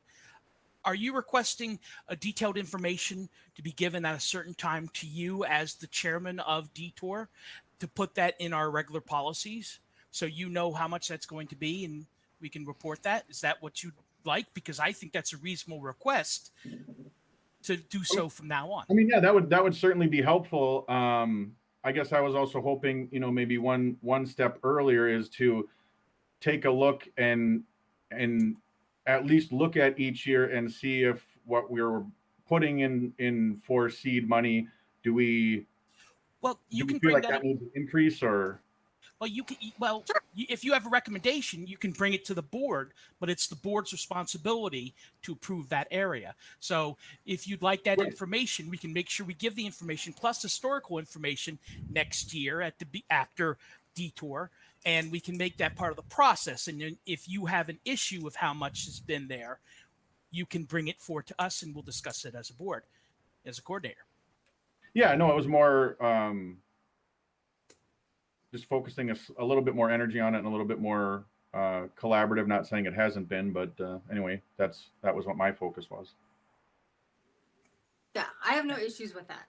Are you requesting a detailed information to be given at a certain time to you as the chairman of Detour to put that in our regular policies so you know how much that's going to be and we can report that? Is that what you'd like, because I think that's a reasonable request to do so from now on. I mean, yeah, that would certainly be helpful. I guess I was also hoping, maybe one step earlier is to take a look and at least look at each year and see if what we're putting in for seed money, do we Well, you do we can feel bring like that that up. needs an increase or? Well, if you have a recommendation, you can bring it to the board, but it's the board's responsibility to approve that area. So if you'd like that Right. information, we can make sure we give the information plus historical information next year after detour, and we can make that part of the process. And then if you have an issue with how much has been there, you can bring it forward to us, and we'll discuss it as a board, as a coordinator. Yeah, no, it was more just focusing a little bit more energy on it and a little bit more collaborative. Not saying it hasn't been, but anyway, that was what my focus was. Yeah, I have no issues with that.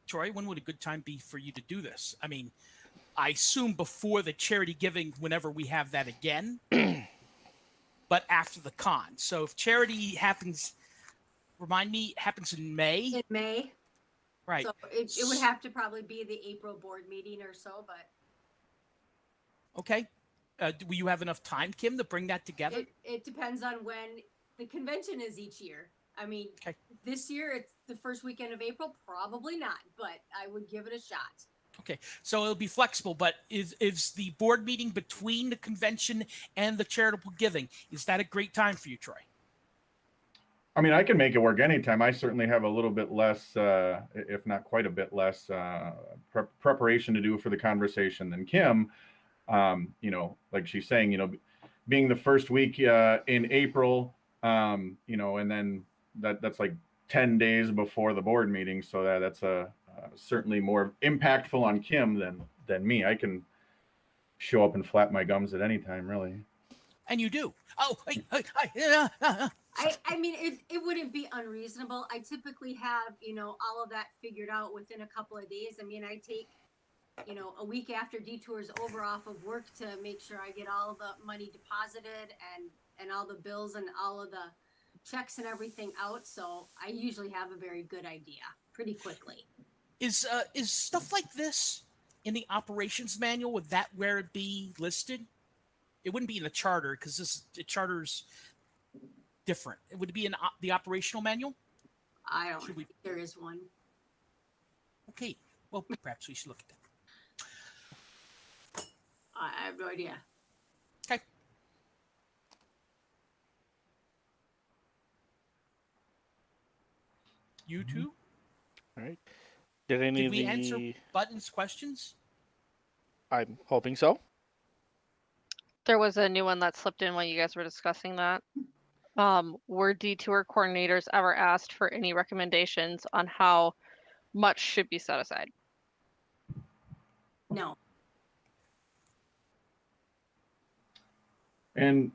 Troy, when would a good time be for you to do this? I mean, I assume before the charity giving, whenever we have that again, but after the con. So if charity happens, remind me, happens in May, In May, right? so it would have to probably be the April board meeting or so, but Okay. Will you have enough time, Kim, to bring that together? it depends on when the convention is each year. I mean, Okay. this year it's the first weekend of April, probably not, but I would give it a shot. Okay, so it'll be flexible, but is the board meeting between the convention and the charitable giving, is that a great time for you, Troy? I mean, I can make it work anytime. I certainly have a little bit less, if not quite a bit less, preparation to do for the conversation than Kim. Like she's saying, being the first week in April, and then that's like 10 days before the board meeting. So that's certainly more impactful on Kim than me. I can show up and flap my gums at any time, really. And you do. Oh, I mean, it wouldn't be unreasonable. I typically have, all of that figured out within a couple of days. I mean, I take, a week after detour's over off of work to make sure I get all the money deposited and all the bills and all of the checks and everything out. So I usually have a very good idea pretty quickly. Is stuff like this in the operations manual? Would that where it be listed? It wouldn't be in the charter because the charter's different. Would it be in the operational manual? I don't think there is one. Okay, well, perhaps we should look at that. I have no idea. Okay. You two? All right. Did any Did of we the? answer Button's questions? I'm hoping so. There was a new one that slipped in while you guys were discussing that. Were detour coordinators ever asked for any recommendations on how much should be set aside? No. And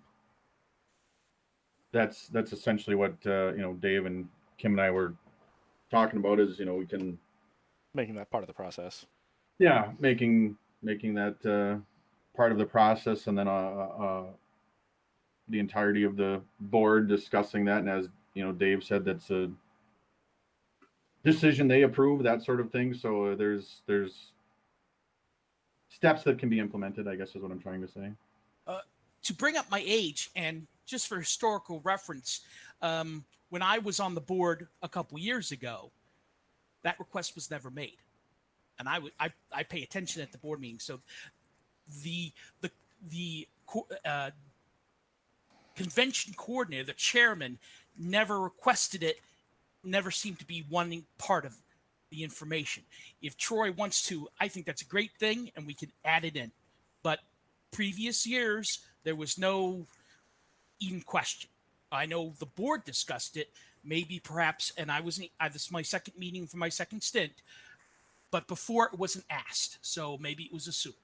that's essentially what Dave and Kim and I were talking about is we can Making that part of the process. making that part of the process, and then the entirety of the board discussing that. And as Dave said, that's a decision they approve, that sort of thing. So there's steps that can be implemented, I guess is what I'm trying to say. To bring up my age, and just for historical reference, when I was on the board a couple years ago, that request was never made, and I pay attention at the board meeting. So the convention coordinator, the chairman, never requested it, never seemed to be wanting part of the information. If Troy wants to, I think that's a great thing, and we can add it in. But previous years, there was no even question. I know the board discussed it, maybe perhaps, and this is my second meeting for my second stint, but before it wasn't asked, so maybe it was assumed.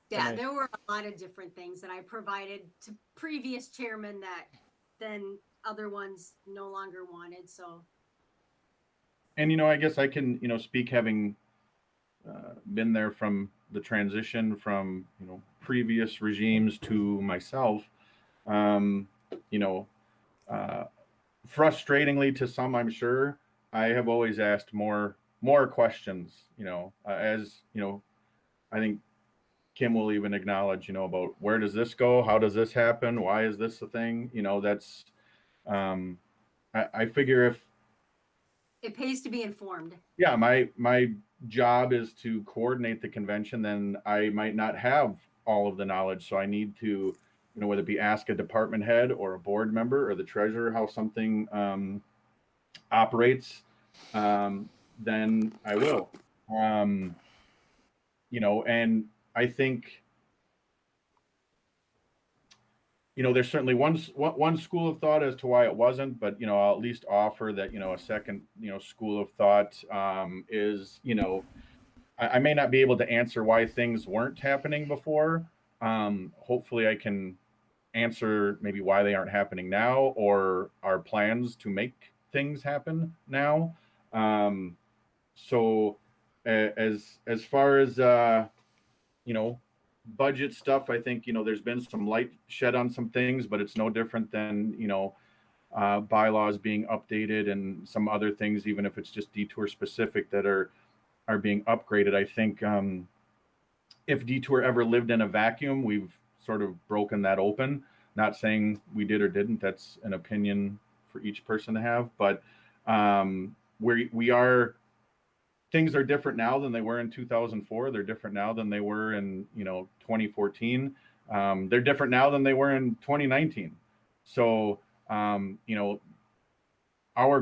Yeah, there were a lot of different things that I provided to previous chairmen that then other ones no longer wanted. So. And I guess I can speak having been there from the transition from previous regimes to myself. Um, you know, uh, frustratingly to some, I'm sure, I have always asked more questions. As I think Kim will even acknowledge, about where does this go? How does this happen? Why is this a thing? That's I figure if It pays to be informed. yeah, my job is to coordinate the convention, then I might not have all of the knowledge. So I need to, whether it be ask a department head or a board member or the treasurer how something operates, then I will. And I think there's certainly one school of thought as to why it wasn't, but I'll at least offer that a second school of thought is I may not be able to answer why things weren't happening before. Hopefully, I can answer maybe why they aren't happening now or our plans to make things happen now. So as far as budget stuff, I think there's been some light shed on some things, but it's no different than bylaws being updated and some other things, even if it's just detour specific, that are being upgraded. I think if detour ever lived in a vacuum, we've sort of broken that open. Not saying we did or didn't. That's an opinion for each person to have, but we are. Things are different now than they were in 2004. They're different now than they were in 2014. They're different now than they were in 2019. So our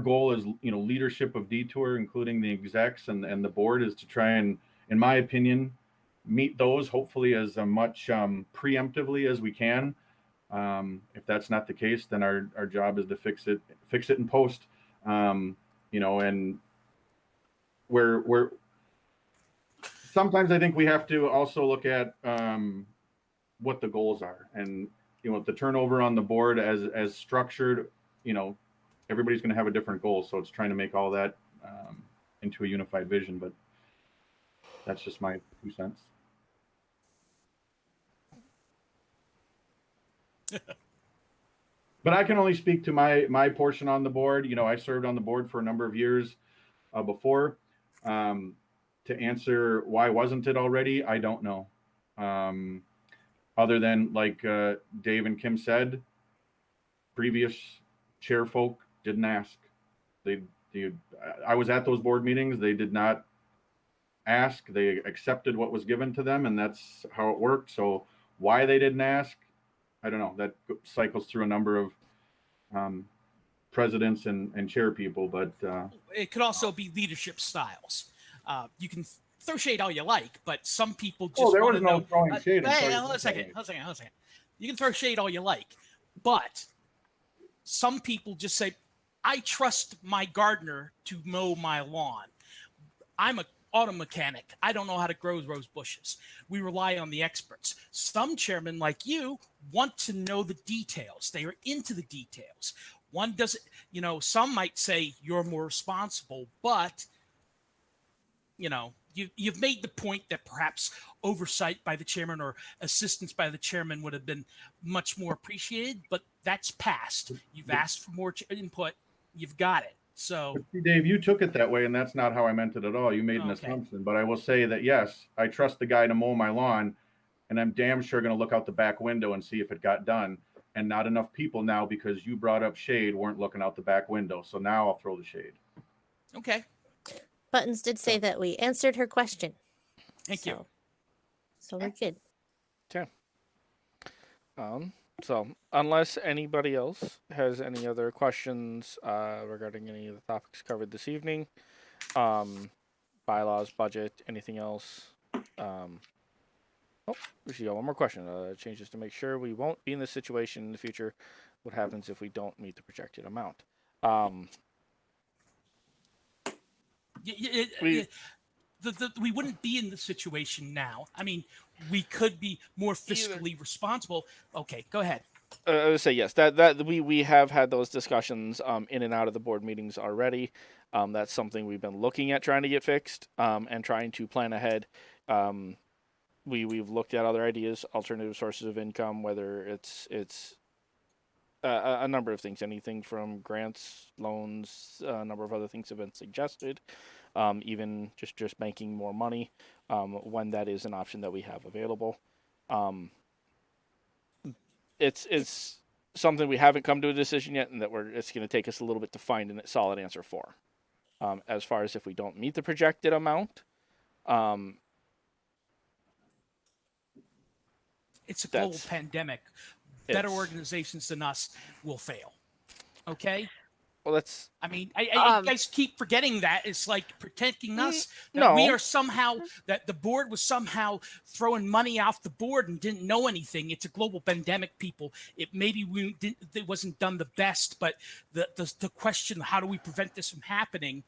goal is leadership of detour, including the execs and the board, is to try and, in my opinion, meet those hopefully as much preemptively as we can. If that's not the case, then our job is to fix it in post. And we're sometimes I think we have to also look at what the goals are, and the turnover on the board as structured, everybody's going to have a different goal, so it's trying to make all that into a unified vision. But that's just my 2 cents. But I can only speak to my portion on the board. I served on the board for a number of years before. To answer why wasn't it already, I don't know. Other than like Dave and Kim said, previous chair folk didn't ask. I was at those board meetings. They did not ask. They accepted what was given to them, and that's how it worked. So why they didn't ask, I don't know. That cycles through a number of presidents and chair people, but it could also be leadership styles. You can throw shade all you like, but some people just there want was to no know. throwing shade. Hey, hold on a second. You can throw shade all you like, but some people just say, "I trust my gardener to mow my lawn. I'm a auto mechanic. I don't know how to grow rose bushes. We rely on the experts." Some chairmen like you want to know the details. They are into the details. One doesn't, some might say you're more responsible, but you've made the point that perhaps oversight by the chairman or assistance by the chairman would have been much more appreciated, but that's past. You've asked for more input. You've got it. So, Dave, you took it that way, and that's not how I meant it at all. You made an assumption, but I will say that yes, I trust the guy to mow my lawn, and I'm damn sure going to look out the back window and see if it got done. And not enough people now, because you brought up shade, weren't looking out the back window. So now I'll throw the shade. Okay. Buttons did say that we answered her question. Thank you. So we're good. Okay. So unless anybody else has any other questions regarding any of the topics covered this evening, bylaws, budget, anything else, we should go one more question. Changes to make sure we won't be in this situation in the future. What happens if we don't meet the projected amount? We wouldn't be in this situation now. I mean, we could be more fiscally responsible. Okay, go ahead. I would say yes. That we have had those discussions in and out of the board meetings already. That's something we've been looking at trying to get fixed, and trying to plan ahead. We've looked at other ideas, alternative sources of income, whether it's a number of things, anything from grants, loans, a number of other things have been suggested, even just banking more money, when that is an option that we have available. It's something we haven't come to a decision yet, and that it's going to take us a little bit to find a solid answer for. As far as if we don't meet the projected amount, It's a global that's- pandemic. Better it's- organizations than us will fail. Okay? well, that's I mean, I Um, you guys keep forgetting that. It's like protecting us. That no. we are somehow, that the board was somehow throwing money off the board and didn't know anything. It's a global pandemic, people. It it wasn't done the best, but the question, how do we prevent this from happening?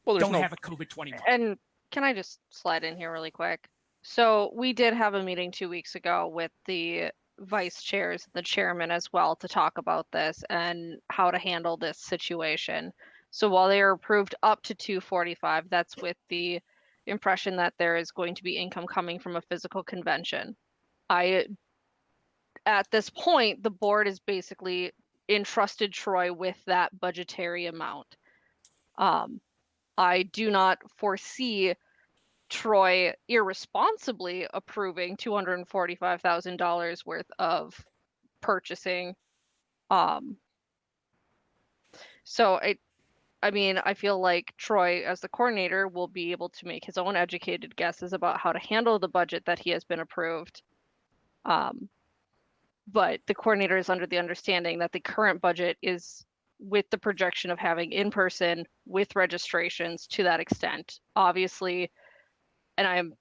well, there's Don't no have a COVID-21. And can I just slide in here really quick? So we did have a meeting 2 weeks ago with the vice chairs, the chairman as well, to talk about this and how to handle this situation. So while they are approved up to 245, that's with the impression that there is going to be income coming from a physical convention. At this point, the board is basically entrusted Troy with that budgetary amount. I do not foresee Troy irresponsibly approving $245,000 worth of purchasing. So I mean, I feel like Troy, as the coordinator, will be able to make his own educated guesses about how to handle the budget that he has been approved. But the coordinator is under the understanding that the current budget is with the projection of having in person with registrations to that extent. Obviously, and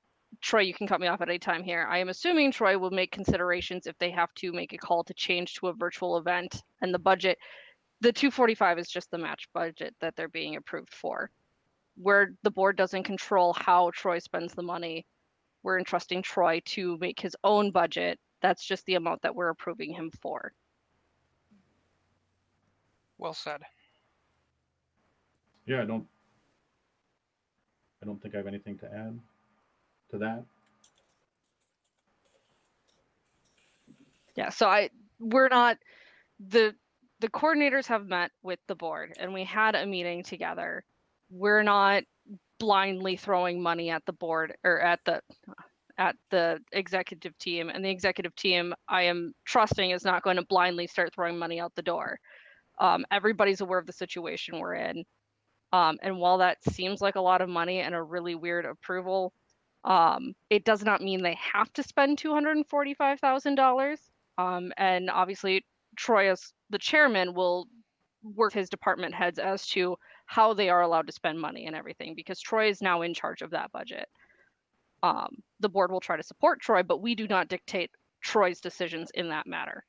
Troy, you can cut me off at any time here. I am assuming Troy will make considerations if they have to make a call to change to a virtual event, and the budget, the 245 is just the match budget that they're being approved for. Where the board doesn't control how Troy spends the money, we're entrusting Troy to make his own budget. That's just the amount that we're approving him for. Well said. Yeah, I don't think I have anything to add to that. Yeah, so we're not, the coordinators have met with the board and we had a meeting together. We're not blindly throwing money at the board or at the executive team, and the executive team, I am trusting, is not going to blindly start throwing money out the door. Everybody's aware of the situation we're in. And while that seems like a lot of money and a really weird approval, it does not mean they have to spend $245,000. And obviously, Troy, as the chairman, will work with his department heads as to how they are allowed to spend money and everything, because Troy is now in charge of that budget. The board will try to support Troy, but we do not dictate Troy's decisions in that matter.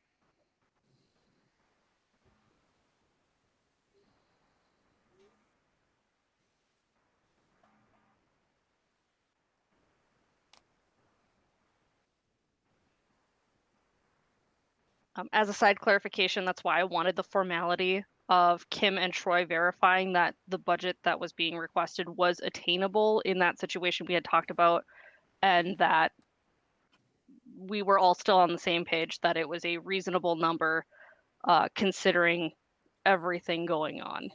As a side clarification, that's why I wanted the formality of Kim and Troy verifying that the budget that was being requested was attainable in that situation we had talked about, and that we were all still on the same page that it was a reasonable number, considering everything going on.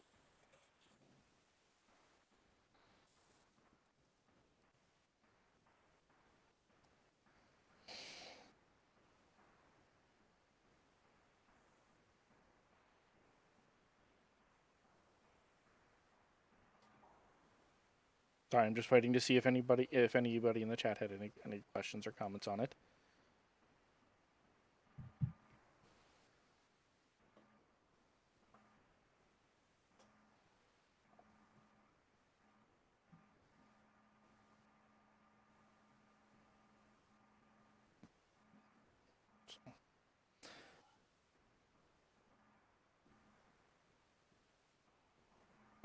Sorry, I'm just waiting to see if anybody in the chat had any questions or comments on it.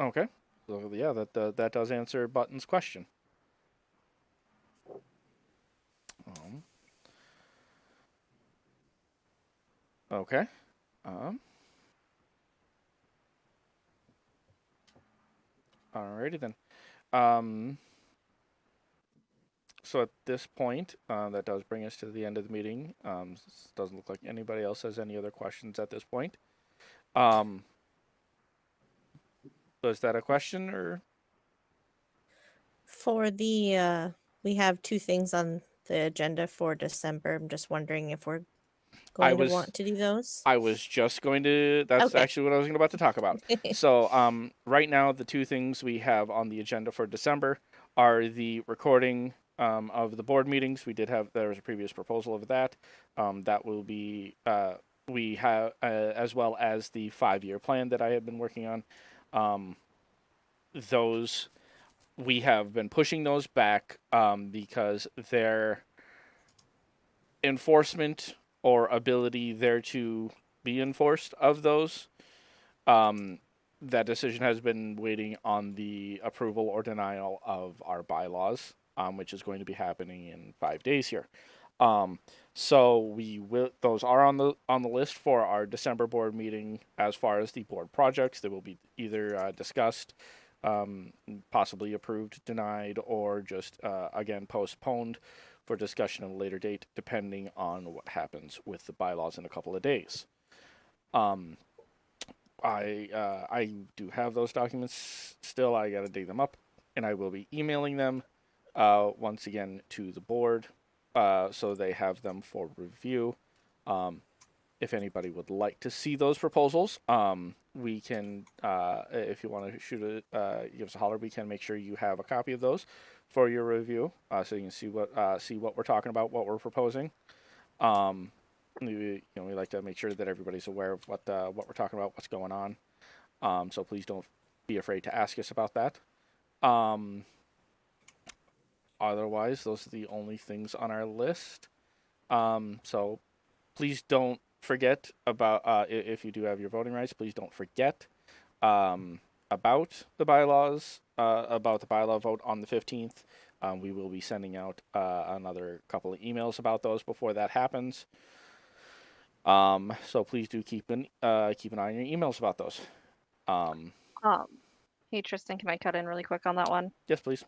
Okay, so yeah, that does answer Button's question. Okay. Alrighty then. So at this point, that does bring us to the end of the meeting. Doesn't look like anybody else has any other questions at this point. Was that a question or? For the, we have 2 things on the agenda for December. I'm just wondering if we're going to want to do those. I was just going to. That's Okay. actually what I was about to talk about. So, right now the 2 things we have on the agenda for December are the recording of the board meetings. There was a previous proposal of that. That will be we have as well as the 5-year plan that I have been working on. Those we have been pushing those back because their enforcement or ability there to be enforced of those, that decision has been waiting on the approval or denial of our bylaws, which is going to be happening in 5 days here. So those are on the list for our December board meeting. As far as the board projects, they will be either discussed, possibly approved, denied, or just again postponed for discussion at a later date, depending on what happens with the bylaws in a couple of days. I do have those documents still. I got to dig them up, and I will be emailing them once again to the board, so they have them for review. If anybody would like to see those proposals, we can, if you want to give us a holler, we can make sure you have a copy of those for your review, so you can see what we're talking about, what we're proposing. We like to make sure that everybody's aware of what we're talking about, what's going on. So please don't be afraid to ask us about that. Otherwise, those are the only things on our list. So please don't forget about, if you do have your voting rights, please don't forget about the bylaws, about the bylaw vote on the 15th. We will be sending out another couple of emails about those before that happens. So please do keep an eye on your emails about those. Hey Tristan, can I cut in really quick on that one? Yes, please.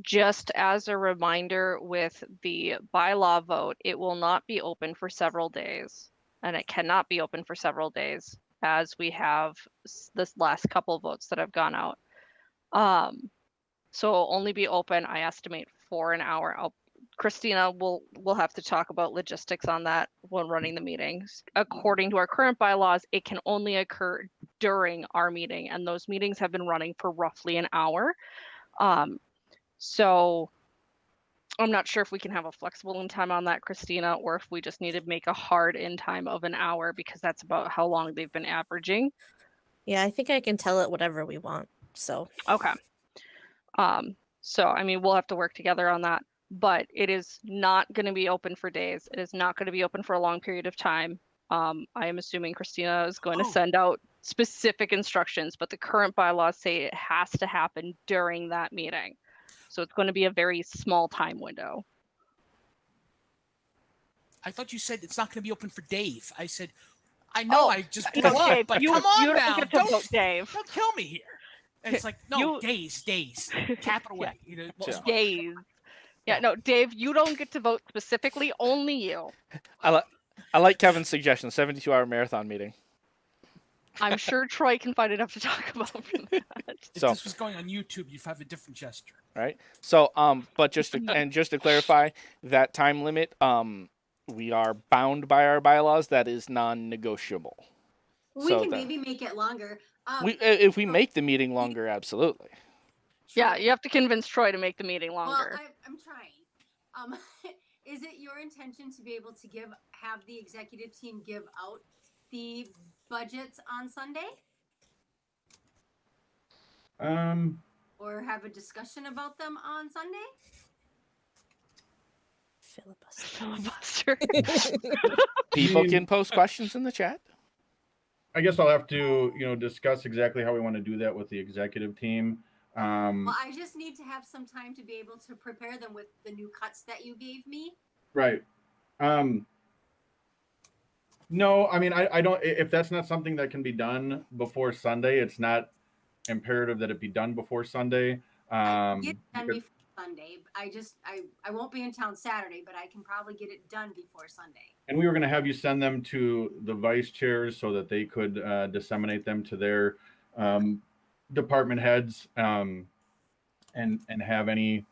Just as a reminder, with the bylaw vote, it will not be open for several days, and it cannot be open for several days, as we have this last couple votes that have gone out. So it'll only be open, I estimate, for an hour. Christina will have to talk about logistics on that when running the meetings. According to our current bylaws, it can only occur during our meeting, and those meetings have been running for roughly an hour. So I'm not sure if we can have a flexible end time on that, Christina, or if we just need to make a hard end time of an hour, because that's about how long they've been averaging. Yeah, I think I can tell it whatever we want. So Okay. So I mean, we'll have to work together on that, but it is not going to be open for days. It is not going to be open for a long period of time. I am assuming Christina is going to send out specific instructions, but the current bylaws say it has to happen during that meeting. So it's going to be a very small time window. I thought you said it's not going to be open for Dave. I said, I know, I just blew up, Dave, but you come on don't now, get to vote, Dave. don't kill me here. And it's like, no, days, capital Yeah. A. You know, Days. Yeah, no, Dave, you don't get to vote specifically. Only you. I like Kevin's suggestion: 72-hour marathon meeting. I'm sure Troy can find enough to talk about from that. If So, this was going on YouTube, you'd have a different gesture. right. So, but just to clarify, that time limit, we are bound by our bylaws. That is non-negotiable. We So can that- maybe make it longer. If we make the meeting longer, absolutely. Yeah, you have to convince Troy to make the meeting Well, longer. I'm trying. Is it your intention to be able to have the executive team give out the budgets on Sunday, or have a discussion about them on Sunday? filibuster. People can post questions in the chat. I guess I'll have to, discuss exactly how we want to do that with the executive team. Well, I just need to have some time to be able to prepare them with the new cuts that you gave me. Right. No, I mean, I don't, if that's not something that can be done before Sunday, it's not imperative that it be done before Sunday. I can get it done Because- before Sunday. I won't be in town Saturday, but I can probably get it done before Sunday. and we were going to have you send them to the vice chairs so that they could disseminate them to their department heads, and have any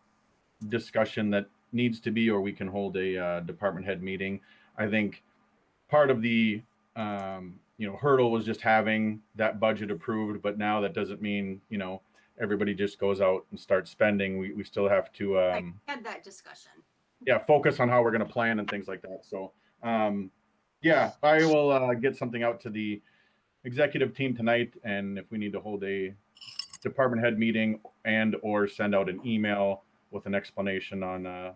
discussion that needs to be, or we can hold a department head meeting. I think part of the hurdle was just having that budget approved, but now that doesn't mean everybody just goes out and starts spending. We still have to I had that discussion. focus on how we're going to plan and things like that. So I will get something out to the executive team tonight, and if we need to hold a department head meeting and or send out an email with an explanation on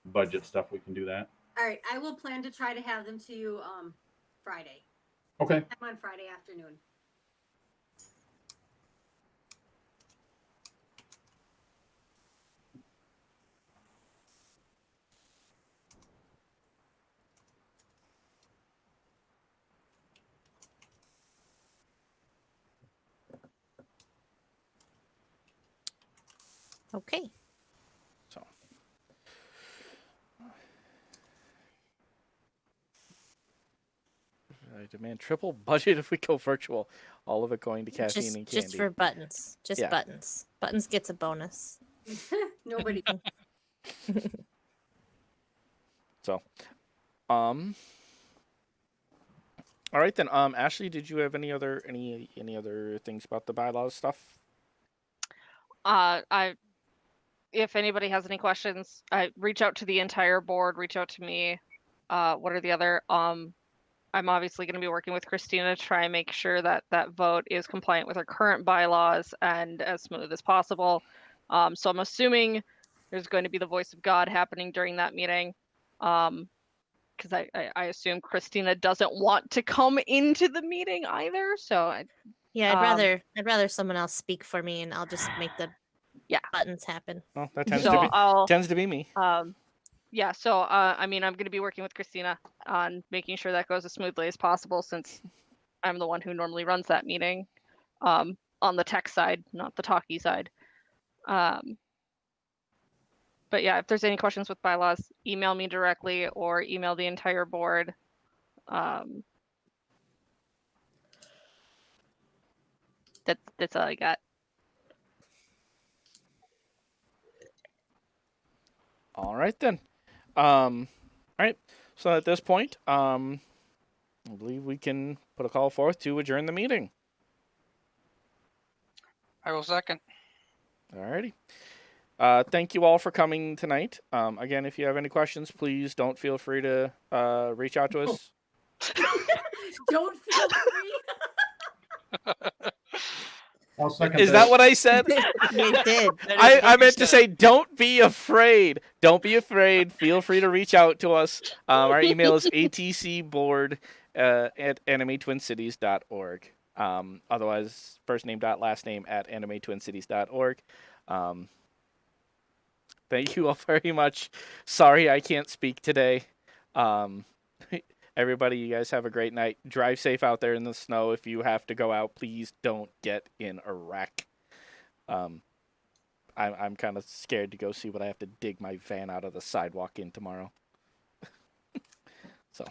budget stuff, we can do that. All right, I will plan to try to have them to you Friday. Okay. I'm on Friday afternoon. Okay. So. I demand triple budget if we go virtual. All of it going to caffeine and candy. Just for buttons. Just Yeah. buttons. Buttons gets a bonus. Nobody. So, all right then. Ashley, did you have any other things about the bylaws stuff? If anybody has any questions, I reach out to the entire board, reach out to me. What are the other? I'm obviously going to be working with Christina to try and make sure that that vote is compliant with our current bylaws and as smooth as possible. So I'm assuming there's going to be the voice of God happening during that meeting. Because I assume Christina doesn't want to come into the meeting either. So Yeah, I'd rather someone else speak for me, and I'll just make the buttons happen. Well, that tends so I'll tends to be me. yeah, so I mean, I'm going to be working with Christina on making sure that goes as smoothly as possible, since I'm the one who normally runs that meeting, on the tech side, not the talkie side. But yeah, if there's any questions with bylaws, email me directly or email the entire board. That's all I got. All right then. All right. So at this point, I believe we can put a call forth to adjourn the meeting. I will second. All righty. Thank you all for coming tonight. Again, if you have any questions, please don't feel free to reach out to us. Don't feel free. I'll second Is that what I said? You did. I meant to say, don't be afraid. Don't be afraid. Feel free to reach out to us. Our email is atcboard at animetwincities.org. Otherwise, first name dot last name at animetwincities.org. Thank you all very much. Sorry I can't speak today. Everybody, you guys have a great night. Drive safe out there in the snow. If you have to go out, please don't get in a wreck. I'm kind of scared to go see what I have to dig my van out of the sidewalk in tomorrow. So.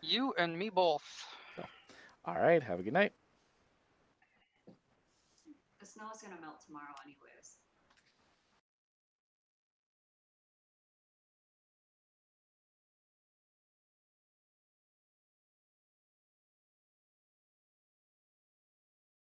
You and me both. All right. Have a good night. The snow is going to melt tomorrow anyway.